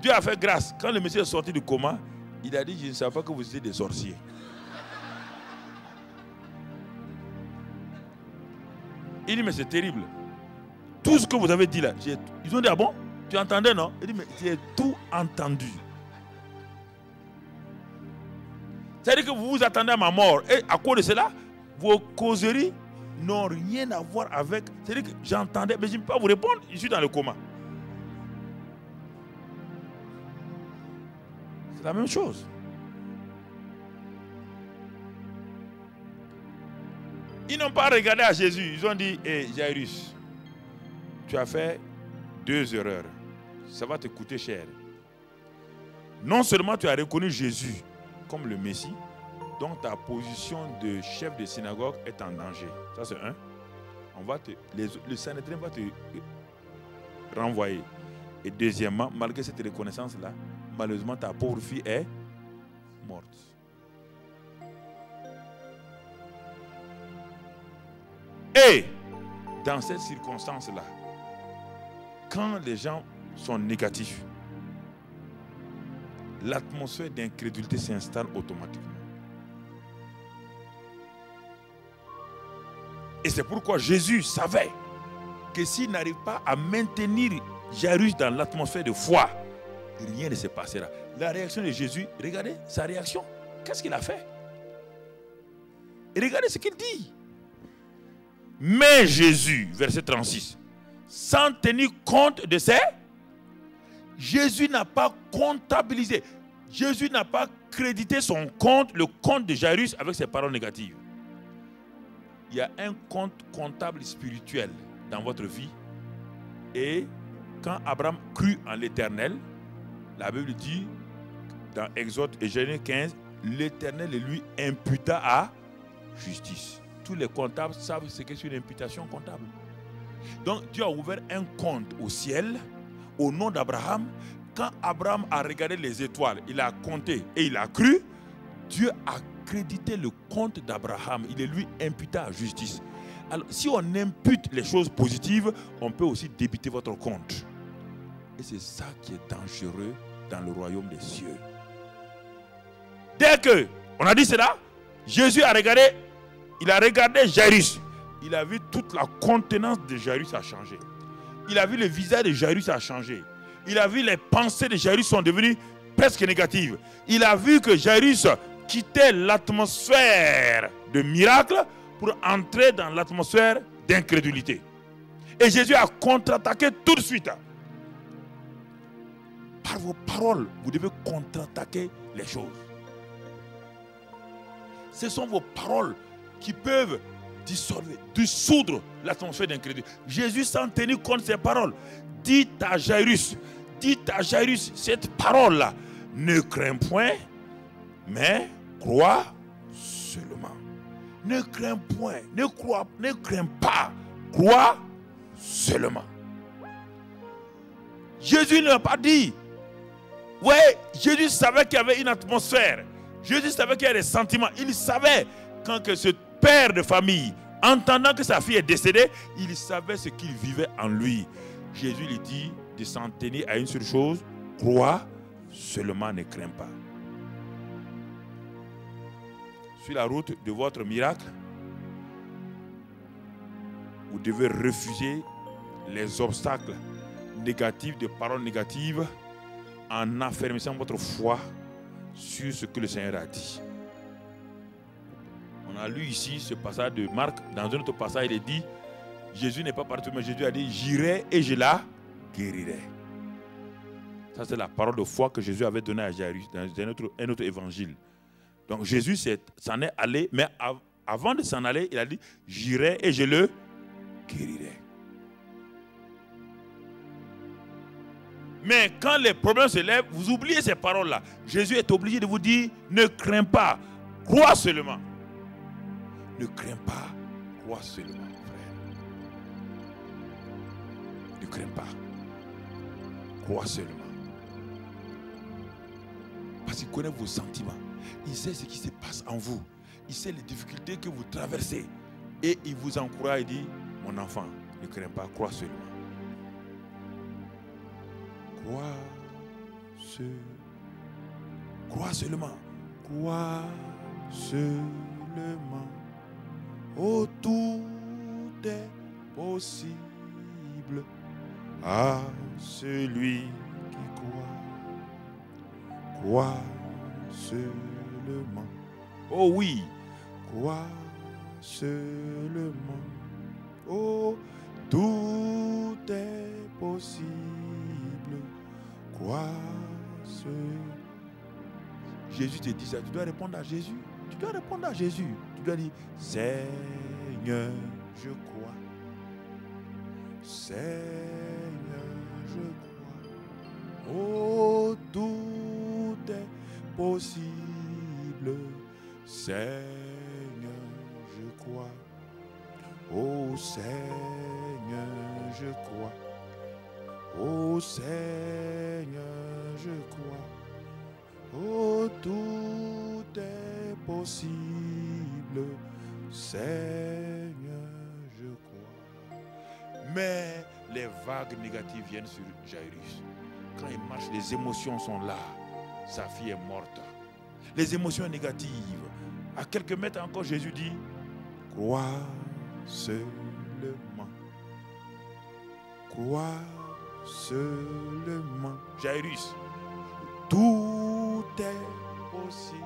Dieu a fait grâce. Quand le monsieur est sorti du coma, il a dit, je ne savais pas que vous étiez des sorciers. Il dit, mais c'est terrible. Tout ce que vous avez dit là, ils ont dit, ah bon? Tu entendais, non? Il dit, mais j'ai tout entendu. C'est-à-dire que vous vous attendez à ma mort. Et à cause de cela, vos causeries n'ont rien à voir avec... C'est-à-dire que j'entendais, mais je ne peux pas vous répondre, je suis dans le coma. C'est la même chose. Ils n'ont pas regardé à Jésus. Ils ont dit, hé, Jairus, tu as fait 2 erreurs. Ça va te coûter cher. Non seulement tu as reconnu Jésus comme le Messie, donc ta position de chef de synagogue est en danger. Ça c'est un. Le Sanhédrin va te renvoyer. Et deuxièmement, malgré cette reconnaissance-là, malheureusement ta pauvre fille est morte. Et dans cette circonstance-là, quand les gens sont négatifs, l'atmosphère d'incrédulité s'installe automatiquement. Et c'est pourquoi Jésus savait que s'il n'arrive pas à maintenir Jairus dans l'atmosphère de foi, rien ne se passera. La réaction de Jésus, regardez sa réaction. Qu'est-ce qu'il a fait? Et regardez ce qu'il dit. Mais Jésus, verset 36, sans tenir compte de ces... Jésus n'a pas comptabilisé. Jésus n'a pas crédité son compte, le compte de Jairus avec ses paroles négatives. Il y a un compte comptable spirituel dans votre vie. Et quand Abraham crut en l'Éternel, la Bible dit dans Exode et Genèse 15, l'Éternel lui imputa à justice. Tous les comptables savent ce que c'est une imputation comptable. Donc Dieu a ouvert un compte au ciel au nom d'Abraham. Quand Abraham a regardé les étoiles, il a compté et il a cru, Dieu a crédité le compte d'Abraham. Il est lui imputé à justice. Alors si on impute les choses positives, on peut aussi débiter votre compte. Et c'est ça qui est dangereux dans le royaume des cieux. Dès que on a dit cela, Jésus a regardé, il a regardé Jairus. Il a vu toute la contenance de Jairus a changé. Il a vu le visage de Jairus a changé. Il a vu les pensées de Jairus sont devenues presque négatives. Il a vu que Jairus quittait l'atmosphère de miracle pour entrer dans l'atmosphère d'incrédulité. Et Jésus a contre-attaqué tout de suite. Par vos paroles, vous devez contre-attaquer les choses. Ce sont vos paroles qui peuvent dissoudre l'atmosphère d'incrédulité. Jésus, sans tenir compte de ses paroles, dit à Jairus, cette parole-là, ne crains point, mais crois seulement. Ne crains point, ne crains pas, crois seulement. Jésus n'a pas dit. Oui, Jésus savait qu'il y avait une atmosphère. Jésus savait qu'il y avait des sentiments. Il savait quand que ce père de famille, entendant que sa fille est décédée, il savait ce qu'il vivait en lui. Jésus lui dit de s'en tenir à une seule chose, crois seulement, ne crains pas. Sur la route de votre miracle, vous devez refuser les obstacles négatifs, de paroles négatives, en affermissant votre foi sur ce que le Seigneur a dit. On a lu ici ce passage de Marc. Dans un autre passage, il est dit, Jésus n'est pas partout, mais Jésus a dit, j'irai et je la guérirai. Ça, c'est la parole de foi que Jésus avait donnée à Jairus dans un autre évangile. Donc Jésus s'en est allé, mais avant de s'en aller, il a dit, j'irai et je le guérirai. Mais quand les problèmes se lèvent, vous oubliez ces paroles-là. Jésus est obligé de vous dire, ne crains pas, crois seulement. Ne crains pas, crois seulement, frère. Ne crains pas, crois seulement. Parce qu'il connaît vos sentiments. Il sait ce qui se passe en vous. Il sait les difficultés que vous traversez. Et il vous encourage et dit, mon enfant, ne crains pas, crois seulement. Crois seulement. Crois seulement. Oh, tout est possible à celui qui croit. Crois seulement. Oh oui, crois seulement. Oh, tout est possible. Crois seulement. Jésus te dit ça, tu dois répondre à Jésus. Tu dois répondre à Jésus. Tu dois dire, Seigneur, je crois. Seigneur, je crois. Oh, tout est possible. Seigneur, je crois. Oh, Seigneur, je crois. Oh, Seigneur, je crois. Oh, tout est possible. Seigneur, je crois. Mais les vagues négatives viennent sur Jairus. Quand il marche, les émotions sont là. Sa fille est morte. Les émotions négatives. À quelques mètres encore, Jésus dit, crois seulement. Crois seulement. Jairus, tout est possible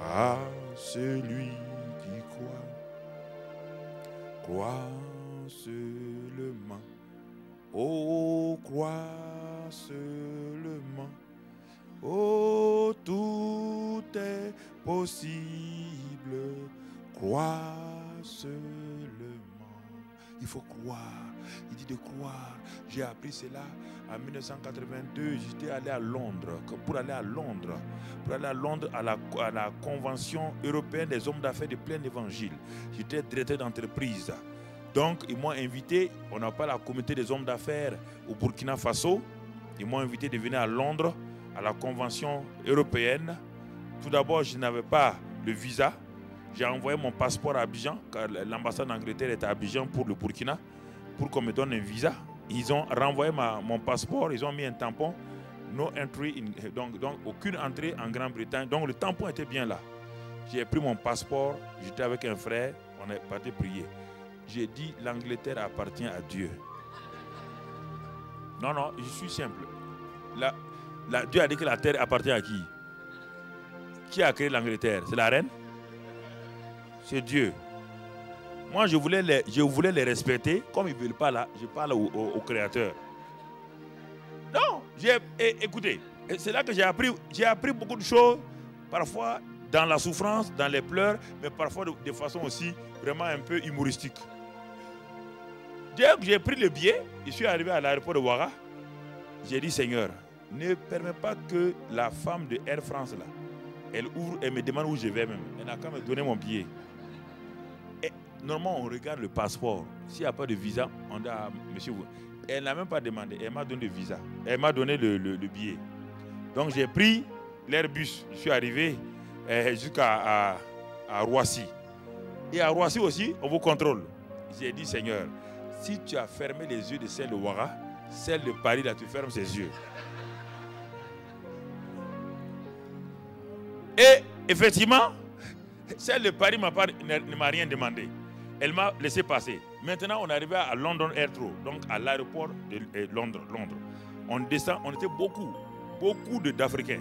à celui qui croit. Crois seulement. Oh, crois seulement. Oh, tout est possible. Crois seulement. Il faut croire. Il dit de croire. J'ai appris cela en 1982. J'étais allé à Londres. Pour aller à Londres à la Convention européenne des hommes d'affaires de plein évangile. J'étais directeur d'entreprise. Donc, ils m'ont invité. On n'a pas la communauté des hommes d'affaires au Burkina Faso. Ils m'ont invité de venir à Londres à la Convention européenne. Tout d'abord, je n'avais pas le visa. J'ai envoyé mon passeport à Abidjan, car l'ambassade d'Angleterre est à Abidjan pour le Burkina, pour qu'on me donne un visa. Ils ont renvoyé mon passeport, ils ont mis un tampon, no entry, donc aucune entrée en Grande-Bretagne. Donc le tampon était bien là. J'ai pris mon passeport, j'étais avec un frère, on est parti prier. J'ai dit, l'Angleterre appartient à Dieu. Non, non, je suis simple. Dieu a dit que la terre appartient à qui? Qui a créé l'Angleterre? C'est la reine? C'est Dieu. Moi, je voulais les respecter. Comme ils ne veulent pas là, je parle au Créateur. Non, écoutez, c'est là que j'ai appris beaucoup de choses. Parfois dans la souffrance, dans les pleurs, mais parfois de façon aussi vraiment un peu humoristique. Dès que j'ai pris le billet, je suis arrivé à l'aéroport de Ouaga. J'ai dit, Seigneur, ne permets pas que la femme de Air France, là, elle ouvre et me demande où je vais même. Elle n'a qu'à me donner mon billet. Et normalement, on regarde le passeport. S'il n'y a pas de visa, on dit à monsieur, elle n'a même pas demandé. Elle m'a donné le visa. Elle m'a donné le billet. Donc, j'ai pris l'Airbus. Je suis arrivé jusqu'à Roissy. Et à Roissy aussi, on vous contrôle. J'ai dit, Seigneur, Si tu as fermé les yeux de celle de Ouara, celle de Paris, là, tu fermes ses yeux. Et effectivement, celle de Paris ne m'a rien demandé. Elle m'a laissé passer. Maintenant, on est arrivé à London Heathrow, donc à l'aéroport de Londres. On descend, on était beaucoup d'Africains.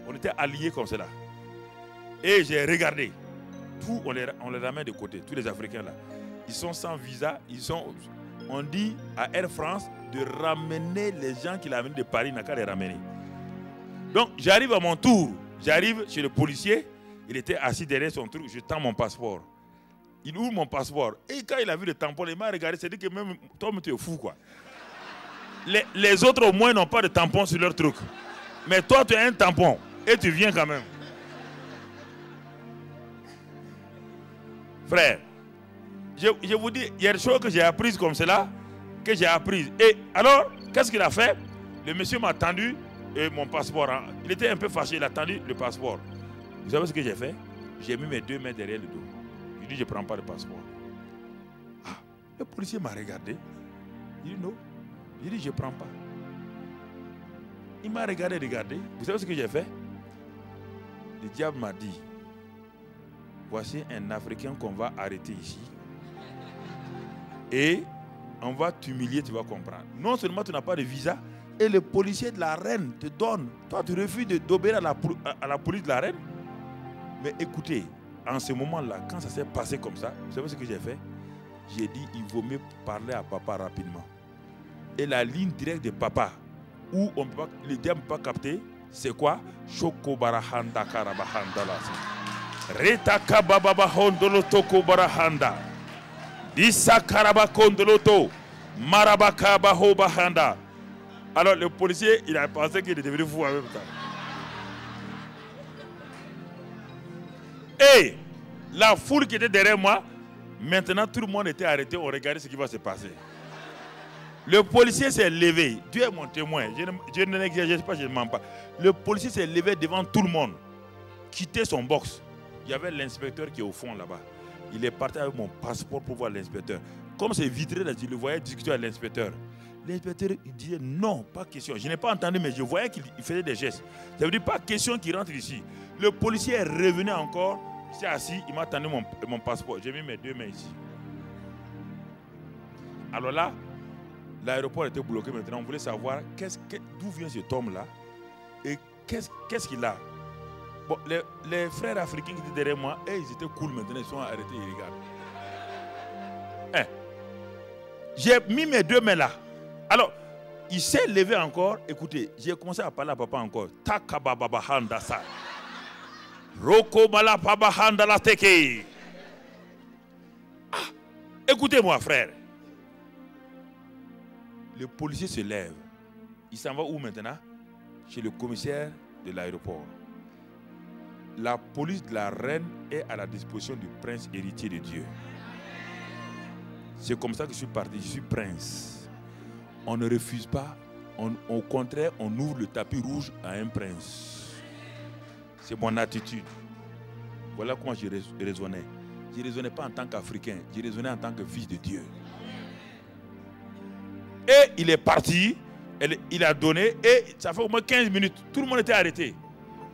On était alliés comme cela. Et j'ai regardé. Tout, on les ramène de côté, tous les Africains là. Ils sont sans visa, on dit à Air France de ramener les gens qu'il a amenés de Paris, il n'a qu'à les ramener. Donc j'arrive à mon tour, j'arrive chez le policier, il était assis derrière son truc, je tends mon passeport. Il ouvre mon passeport et quand il a vu le tampon, il m'a regardé, c'est dit que même toi tu es fou quoi. Les autres au moins n'ont pas de tampon sur leur truc. Mais toi tu as un tampon et tu viens quand même. Frère, je vous dis, il y a des choses que j'ai apprises comme cela, que j'ai apprises. Et alors, qu'est-ce qu'il a fait? Le monsieur m'a tendu mon passeport. Hein. Il était un peu fâché, il a tendu le passeport. Vous savez ce que j'ai fait? J'ai mis mes 2 mains derrière le dos. Il dit, je ne prends pas le passeport. Ah, le policier m'a regardé. Il dit, non. Il dit, je ne prends pas. Il m'a regardé. Vous savez ce que j'ai fait? Le diable m'a dit, voici un Africain qu'on va arrêter ici. Et on va t'humilier, tu vas comprendre. Non seulement tu n'as pas de visa, et le policier de la reine te donne. Toi, tu refuses d'obéir à la police de la reine. Mais écoutez, en ce moment-là, quand ça s'est passé comme ça, vous savez ce que j'ai fait? J'ai dit, il vaut mieux parler à papa rapidement. Et la ligne directe de papa, où on peut pas, le diable ne peut pas capter, c'est quoi? Chokobarahanda karabahanda la. Retaka bababa hondolo toko barahanda. Disa karaba kondoloto. Marabaka baho bahanda. Alors le policier, il a pensé qu'il était devenu fou en même temps. Et la foule qui était derrière moi, maintenant tout le monde était arrêté, on regardait ce qui va se passer. Le policier s'est levé, Dieu est mon témoin, je ne n'exagère pas, je ne mens pas. Le policier s'est levé devant tout le monde, quitté son box. Il y avait l'inspecteur qui est au fond là-bas. Il est parti avec mon passeport pour voir l'inspecteur. Comme c'est vitré, là, je le voyais discuter avec l'inspecteur. L'inspecteur, il disait non, pas question. Je n'ai pas entendu, mais je voyais qu'il faisait des gestes. Ça veut dire pas question qu'il rentre ici. Le policier est revenu encore, il s'est assis, il m'a tendu mon passeport. J'ai mis mes 2 mains ici. Alors là, l'aéroport était bloqué maintenant. On voulait savoir d'où vient cet homme-là et qu'est-ce qu'il a. Bon, les frères africains qui étaient derrière moi, ils étaient cool maintenant, ils sont arrêtés, ils regardent. J'ai mis mes 2 mains là. Alors, il s'est levé encore. Écoutez, j'ai commencé à parler à papa encore. Takababa handa sa. Roko bala paba handa la teke. Écoutez-moi, frère. Le policier se lève. Il s'en va où maintenant? Chez le commissaire de l'aéroport. La police de la reine est à la disposition du prince héritier de Dieu. C'est comme ça que je suis parti. Je suis prince. On ne refuse pas. Au contraire, on ouvre le tapis rouge à un prince. C'est mon attitude. Voilà comment je raisonnais. Je ne raisonnais pas en tant qu'Africain. Je raisonnais en tant que fils de Dieu. Et il est parti. Il a donné. Et ça fait au moins 15 minutes. Tout le monde était arrêté.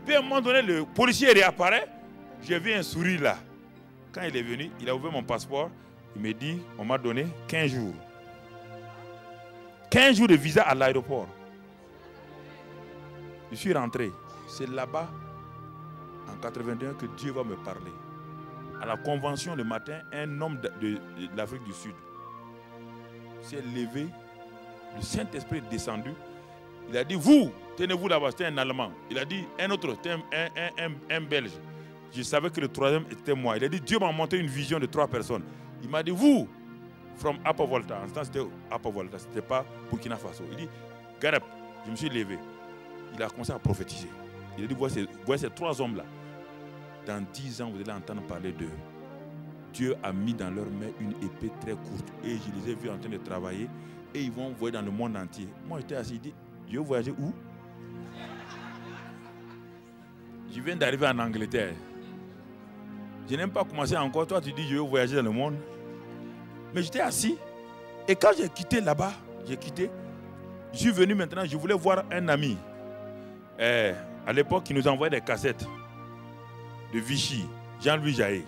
Puis à un moment donné, le policier réapparaît. J'ai vu un sourire là. Quand il est venu, il a ouvert mon passeport. Il me dit, on m'a donné 15 jours. 15 jours de visa à l'aéroport. Je suis rentré. C'est là-bas, en 81, que Dieu va me parler. À la convention le matin, un homme de l'Afrique du Sud s'est levé. Le Saint-Esprit est descendu. Il a dit, vous, tenez-vous là-bas, c'était un Allemand. Il a dit, un autre, c'était un Belge. Je savais que le 3e était moi. Il a dit, Dieu m'a montré une vision de 3 personnes. Il m'a dit, vous, from Upper Volta. En ce temps, c'était Upper Volta, ce n'était pas Burkina Faso. Il dit, get up. Je me suis levé. Il a commencé à prophétiser. Il a dit, voici ces 3 hommes-là. Dans 10 ans, vous allez entendre parler d'eux. Dieu a mis dans leurs mains une épée très courte. Et je les ai vus en train de travailler. Et ils vont voyager dans le monde entier. Moi, j'étais assis, il dit, je vais voyager où? Je viens d'arriver en Angleterre. Je n'ai même pas commencé encore. Toi, tu dis, je vais voyager dans le monde. Mais j'étais assis. Et quand j'ai quitté là-bas, je suis venu maintenant, je voulais voir un ami. À l'époque, qui nous envoyait des cassettes de Vichy, Jean-Louis Jaé,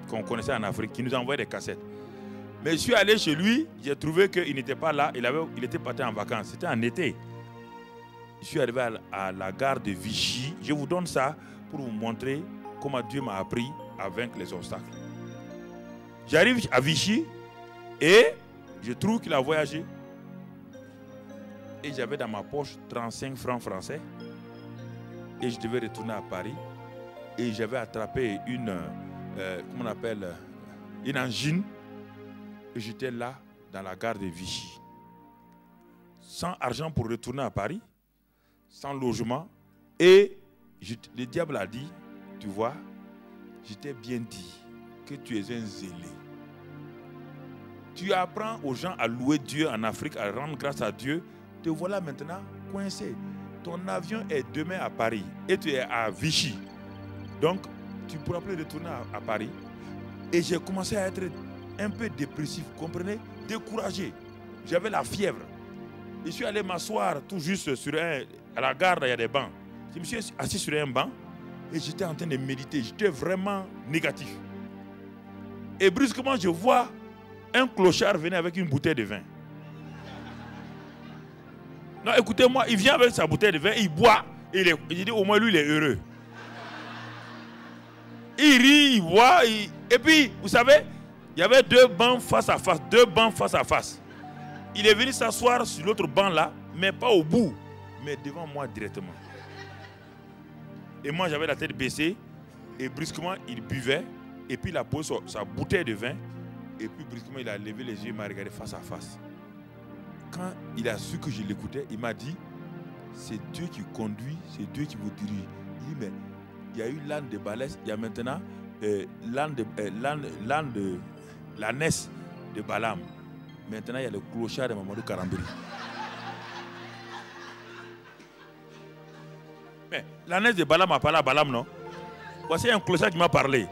qu'on connaissait en Afrique, qui nous envoyait des cassettes. Mais je suis allé chez lui, j'ai trouvé qu'il n'était pas là, il était parti en vacances, c'était en été. Je suis arrivé à la gare de Vichy. Je vous donne ça pour vous montrer comment Dieu m'a appris à vaincre les obstacles. J'arrive à Vichy et je trouve qu'il a voyagé. Et j'avais dans ma poche 35 francs français. Et je devais retourner à Paris. Et j'avais attrapé une, comment on appelle, une angine. Et j'étais là, dans la gare de Vichy. Sans argent pour retourner à Paris. Sans logement. Et le diable a dit, tu vois, je t'ai bien dit que tu es un zélé. Tu apprends aux gens à louer Dieu en Afrique, à rendre grâce à Dieu. Te voilà maintenant coincé. Ton avion est demain à Paris et tu es à Vichy. Donc, tu ne pourras plus retourner à Paris. Et j'ai commencé à être un peu dépressif, vous comprenez? Découragé. J'avais la fièvre. Je suis allé m'asseoir tout juste à la gare, il y a des bancs. Je me suis assis sur un banc et j'étais en train de méditer. J'étais vraiment négatif. Et brusquement, je vois un clochard venir avec une bouteille de vin. Non, écoutez-moi, il vient avec sa bouteille de vin, il boit, et il dit au moins lui, il est heureux. Il rit, il boit, et puis, vous savez, il y avait deux bancs face à face. Il est venu s'asseoir sur l'autre banc là, mais pas au bout, mais devant moi directement. Et moi, j'avais la tête baissée, et brusquement, il buvait, et puis il a posé sa bouteille de vin, et puis brusquement, il a levé les yeux, il m'a regardé face à face. Quand il a su que je l'écoutais, il m'a dit, c'est Dieu qui conduit, c'est Dieu qui vous dirige. Il dit, mais il y a eu l'âne de Balès, il y a maintenant l'ânesse de Balaam. Maintenant, il y a le clochard de Mamadou Karambiri. Mais l'ânesse de Balaam a parlé à Balaam, non? Voici un clochard qui m'a parlé.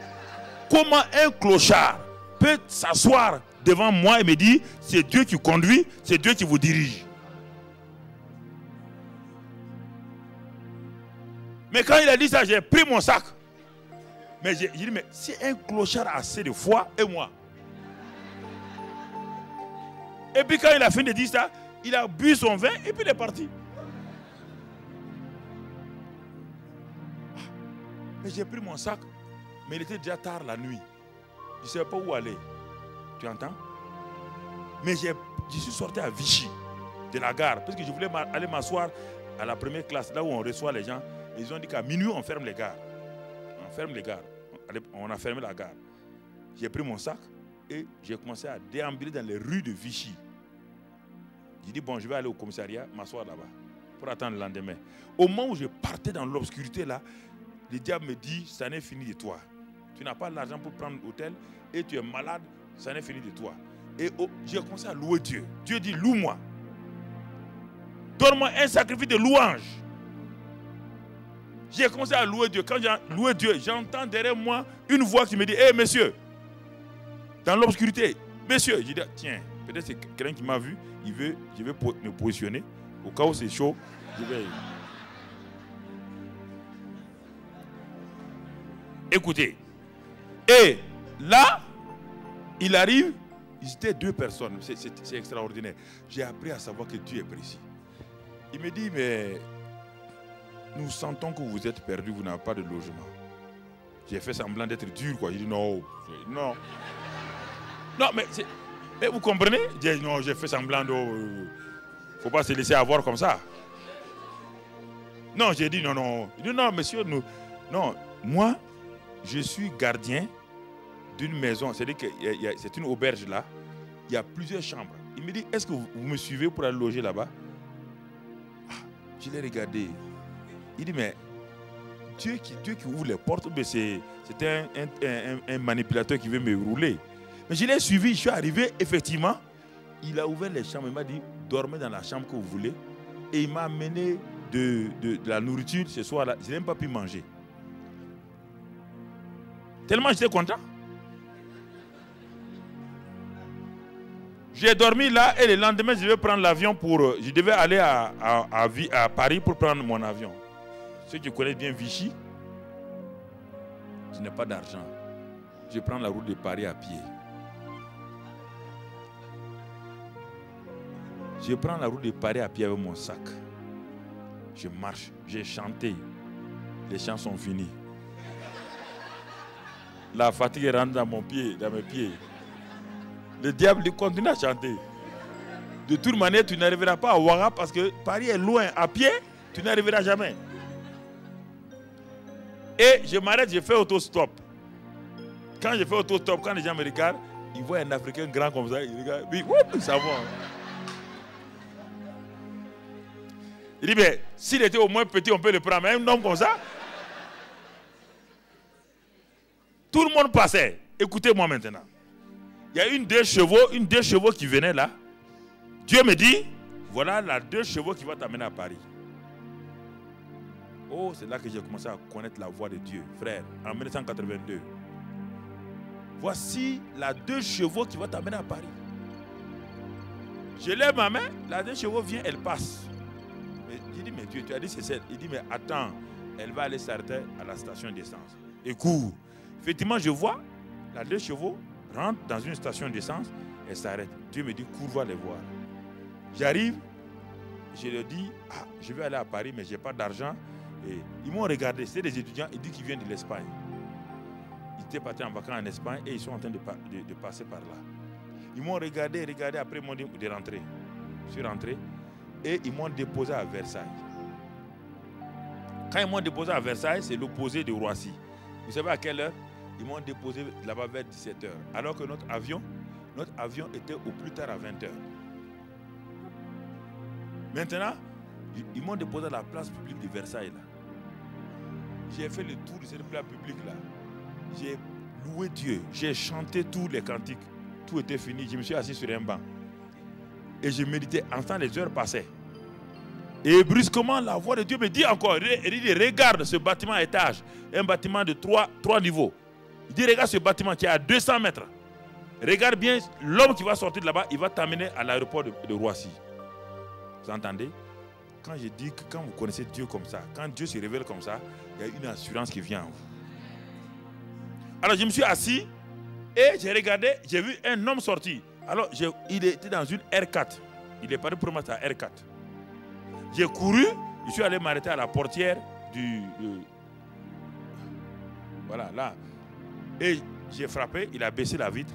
Comment un clochard peut s'asseoir devant moi et me dire, c'est Dieu qui conduit, c'est Dieu qui vous dirige? Mais quand il a dit ça, j'ai pris mon sac. Mais j'ai dit, mais si un clochard a assez de foi, et moi? Et puis quand il a fini de dire ça, il a bu son vin et puis il est parti. Mais j'ai pris mon sac, mais il était déjà tard la nuit. Je ne savais pas où aller. Tu entends? Mais je suis sorti à Vichy, de la gare, parce que je voulais aller m'asseoir à la première classe, là où on reçoit les gens. Ils ont dit qu'à minuit, on ferme les gares. On ferme les gares. On a fermé la gare. J'ai pris mon sac et j'ai commencé à déambuler dans les rues de Vichy. J'ai dit, bon, je vais aller au commissariat, m'asseoir là-bas, pour attendre le lendemain. Au moment où je partais dans l'obscurité, là, le diable me dit, ça n'est fini de toi. Tu n'as pas l'argent pour prendre l'hôtel et tu es malade, ça n'est fini de toi. Et j'ai commencé à louer Dieu. Dieu dit, loue-moi. Donne-moi un sacrifice de louange. J'ai commencé à louer Dieu. Quand j'ai loué Dieu, j'entends derrière moi une voix qui me dit, hé, monsieur, dans l'obscurité, monsieur, je dis, tiens, peut-être c'est quelqu'un qui m'a vu, je vais me positionner. Au cas où c'est chaud, je vais... Écoutez. Et là, il arrive, ils étaient deux personnes, c'est extraordinaire. J'ai appris à savoir que Dieu est précis. Il me dit, mais nous sentons que vous êtes perdu, vous n'avez pas de logement. J'ai fait semblant d'être dur, quoi. J'ai dit, non. Non, mais vous comprenez? Non, j'ai fait semblant de... Il ne faut pas se laisser avoir comme ça. Non, j'ai dit, non. Il dit, non, monsieur, non, moi, je suis gardien d'une maison. C'est-à-dire que c'est une auberge là. Il y a plusieurs chambres. Il me dit, est-ce que vous me suivez pour aller loger là-bas? Je l'ai regardé. Il dit, mais Dieu qui ouvre les portes, c'était un manipulateur qui veut me rouler. Mais je l'ai suivi, je suis arrivé, effectivement, il a ouvert les chambres, il m'a dit, dormez dans la chambre que vous voulez. Et il m'a amené de la nourriture ce soir-là. Je n'ai même pas pu manger. Tellement j'étais content. J'ai dormi là et le lendemain, je devais prendre l'avion pour... Je devais aller à Paris pour prendre mon avion. Ceux qui connaissent bien Vichy, je n'ai pas d'argent. Je prends la route de Paris à pied. Je prends la route de Paris à pied avec mon sac. Je marche, j'ai chanté. Les chants sont finis. La fatigue rentre dans mes pieds. Le diable continue à chanter. De toute manière, tu n'arriveras pas à Ouaga parce que Paris est loin. À pied, tu n'arriveras jamais. Et je m'arrête, je fais autostop. Quand je fais autostop, quand les gens me regardent, ils voient un Africain grand comme ça, ils regardent, oui, ça va. Il dit, mais s'il était au moins petit, on peut le prendre. Mais un homme comme ça, tout le monde passait. Écoutez-moi maintenant. Il y a une deux chevaux qui venait là. Dieu me dit, voilà la 2 chevaux qui va t'amener à Paris. Oh, c'est là que j'ai commencé à connaître la voix de Dieu, frère, en 1982. Voici la 2 chevaux qui va t'amener à Paris. Je lève ma main, la 2 chevaux vient, elle passe. Mais je dis, mais Dieu, tu as dit c'est celle. Il dit, mais attends, elle va aller s'arrêter à la station d'essence. Et court. Effectivement, je vois, la 2 chevaux rentre dans une station d'essence, elle s'arrête. Dieu me dit, cours, va les voir. J'arrive, je leur dis, ah, je vais aller à Paris, mais je n'ai pas d'argent. Et ils m'ont regardé, c'est des étudiants, ils disent qu'ils viennent de l'Espagne. Ils étaient partis en vacances en Espagne et ils sont en train de passer par là. Ils m'ont regardé, après ils m'ont dit de rentrer. Je suis rentré et ils m'ont déposé à Versailles. Quand ils m'ont déposé à Versailles, c'est l'opposé de Roissy. Vous savez à quelle heure? Ils m'ont déposé là-bas vers 17h. Alors que notre avion était au plus tard à 20h. Maintenant, ils m'ont déposé à la place publique de Versailles. Là. J'ai fait le tour de cette place publique là. J'ai loué Dieu. J'ai chanté tous les cantiques. Tout était fini. Je me suis assis sur un banc. Et je méditais. En temps, les heures passaient. Et brusquement, la voix de Dieu me dit encore, il dit, regarde ce bâtiment à étage. Un bâtiment de 3 niveaux. Il dit, regarde ce bâtiment qui est à 200 mètres. Regarde bien, l'homme qui va sortir de là-bas, il va t'amener à l'aéroport de Roissy. Vous entendez? Quand je dis que quand vous connaissez Dieu comme ça, quand Dieu se révèle comme ça, il y a une assurance qui vient en vous. Alors je me suis assis et j'ai regardé, j'ai vu un homme sortir. Alors il était dans une R4. Il est parti pour moi à R4. J'ai couru, je suis allé m'arrêter à la portière voilà, là. Et j'ai frappé, il a baissé la vitre.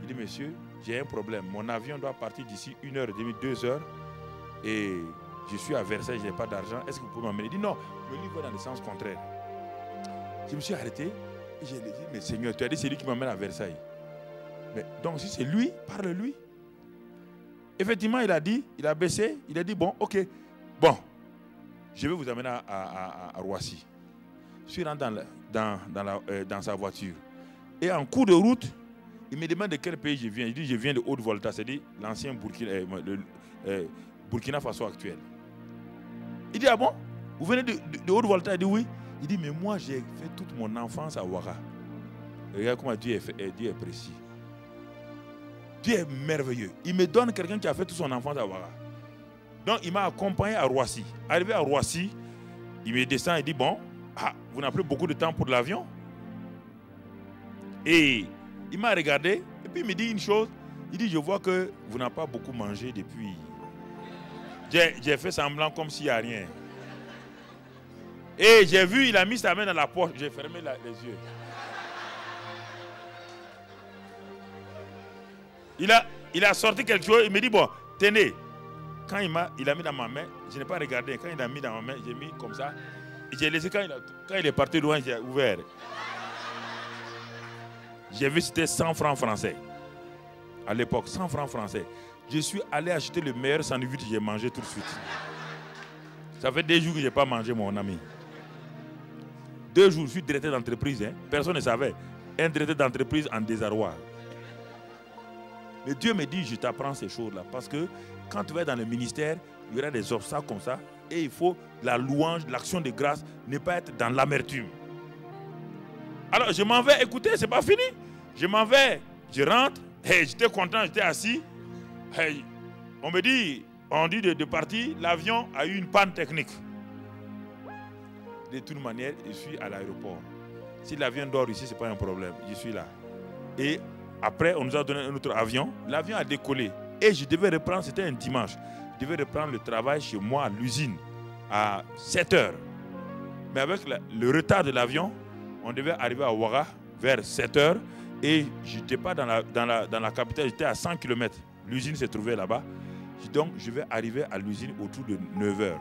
Il dit, monsieur, j'ai un problème. Mon avion doit partir d'ici 1h30, 2h. Et je suis à Versailles, je n'ai pas d'argent. Est-ce que vous pouvez m'emmener? Il dit, non, le livre va dans le sens contraire. Je me suis arrêté et j'ai dit, mais Seigneur, tu as dit c'est lui qui m'emmène à Versailles. Mais donc si c'est lui, parle-lui. Effectivement, il a dit, il a baissé, il a dit, bon, ok, bon, je vais vous amener à Roissy. Je suis rentré dans sa voiture. Et en cours de route, il me demande de quel pays je viens. Il dit, je viens de Haute-Volta, c'est-à-dire l'ancien Burkina Faso actuel. Il dit, ah bon? Vous venez de Haute-Volta? Il dit, oui. Il dit, mais moi, j'ai fait toute mon enfance à Ouaga. Regarde comment Dieu est précis. Dieu est merveilleux. Il me donne quelqu'un qui a fait toute son enfance à Ouaga. Donc, il m'a accompagné à Roissy. Arrivé à Roissy, il me descend et dit, bon, vous n'avez plus beaucoup de temps pour l'avion. Et il m'a regardé et puis il me dit une chose. Il dit, je vois que vous n'avez pas beaucoup mangé depuis. J'ai fait semblant comme s'il n'y a rien. Et j'ai vu, il a mis sa main dans la poche. J'ai fermé les yeux. Il a sorti quelque chose. Il me dit, bon, tenez. Quand il a mis dans ma main, je n'ai pas regardé. Quand il a mis dans ma main, j'ai mis comme ça. J'ai laissé, quand il est parti loin, j'ai ouvert. J'ai vu, c'était 100 francs français. À l'époque, 100 francs français. Je suis allé acheter le meilleur sandwich que j'ai mangé tout de suite. Ça fait 2 jours que je n'ai pas mangé, mon ami. 2 jours, je suis directeur d'entreprise. Hein. Personne ne savait. Un directeur d'entreprise en désarroi. Mais Dieu me dit, je t'apprends ces choses-là. Parce que quand tu vas dans le ministère, il y aura des obstacles comme ça. Et il faut la louange, l'action de grâce, ne pas être dans l'amertume. Alors, je m'en vais. Écoutez, ce n'est pas fini. Je m'en vais. Je rentre. Hey, j'étais content, j'étais assis. Hey, on dit de partir, l'avion a eu une panne technique. De toute manière, je suis à l'aéroport. Si l'avion dort ici, ce n'est pas un problème. Je suis là. Et après, on nous a donné un autre avion. L'avion a décollé. Et je devais reprendre, c'était un dimanche. Je devais reprendre le travail chez moi à l'usine à 7 heures. Mais avec le retard de l'avion, on devait arriver à Ouaga vers 7 heures. Et je n'étais pas dans la capitale, j'étais à 100 km. L'usine se trouvait là-bas. Donc, je vais arriver à l'usine autour de 9 heures.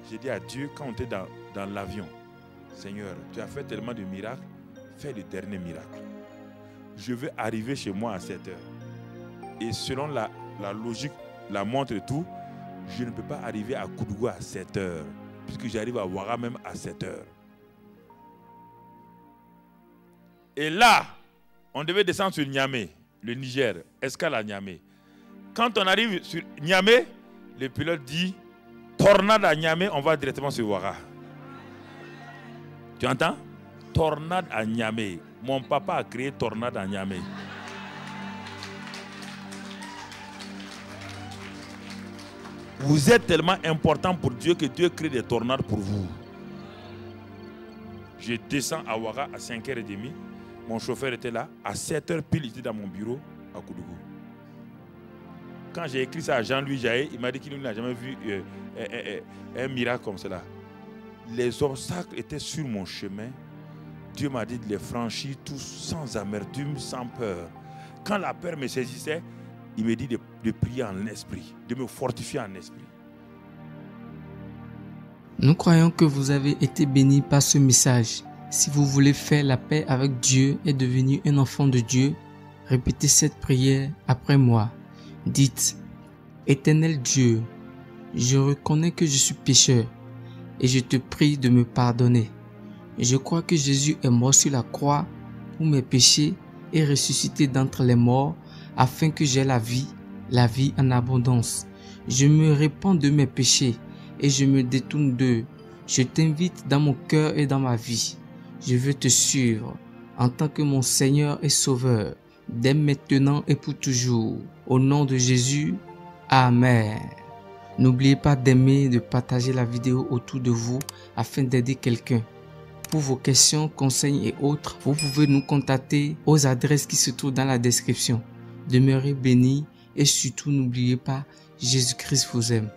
J'ai dit à Dieu, quand on était dans l'avion, Seigneur, tu as fait tellement de miracles, fais le dernier miracle. Je vais arriver chez moi à 7 heures. Et selon la logique, la montre et tout, je ne peux pas arriver à Koudougou à 7 heures, puisque j'arrive à Ouaga même à 7 heures. Et là, on devait descendre sur Niamey, le Niger, escale à Niamey. Quand on arrive sur Niamey, le pilote dit, tornade à Niamey, on va directement sur Ouaga. Tu entends? Tornade à Niamey. Mon papa a créé tornade à Niamey. Vous êtes tellement important pour Dieu que Dieu crée des tornades pour vous. Je descends à Ouaga à 5h30. Mon chauffeur était là. À 7h pile, il était dans mon bureau à Koudougou. Quand j'ai écrit ça à Jean-Louis Jaé, il m'a dit qu'il n'a jamais vu un miracle comme cela. Les obstacles étaient sur mon chemin. Dieu m'a dit de les franchir tous sans amertume, sans peur. Quand la peur me saisissait, il me dit de prier en esprit, de me fortifier en esprit. Nous croyons que vous avez été bénis par ce message. Si vous voulez faire la paix avec Dieu et devenir un enfant de Dieu, répétez cette prière après moi. Dites, Éternel Dieu, je reconnais que je suis pécheur et je te prie de me pardonner. Je crois que Jésus est mort sur la croix pour mes péchés et ressuscité d'entre les morts afin que j'aie la vie en abondance. Je me répands de mes péchés et je me détourne d'eux. Je t'invite dans mon cœur et dans ma vie. Je veux te suivre en tant que mon Seigneur et Sauveur, dès maintenant et pour toujours. Au nom de Jésus, Amen. N'oubliez pas d'aimer et de partager la vidéo autour de vous afin d'aider quelqu'un. Pour vos questions, conseils et autres, vous pouvez nous contacter aux adresses qui se trouvent dans la description. Demeurez bénis et surtout n'oubliez pas, Jésus-Christ vous aime.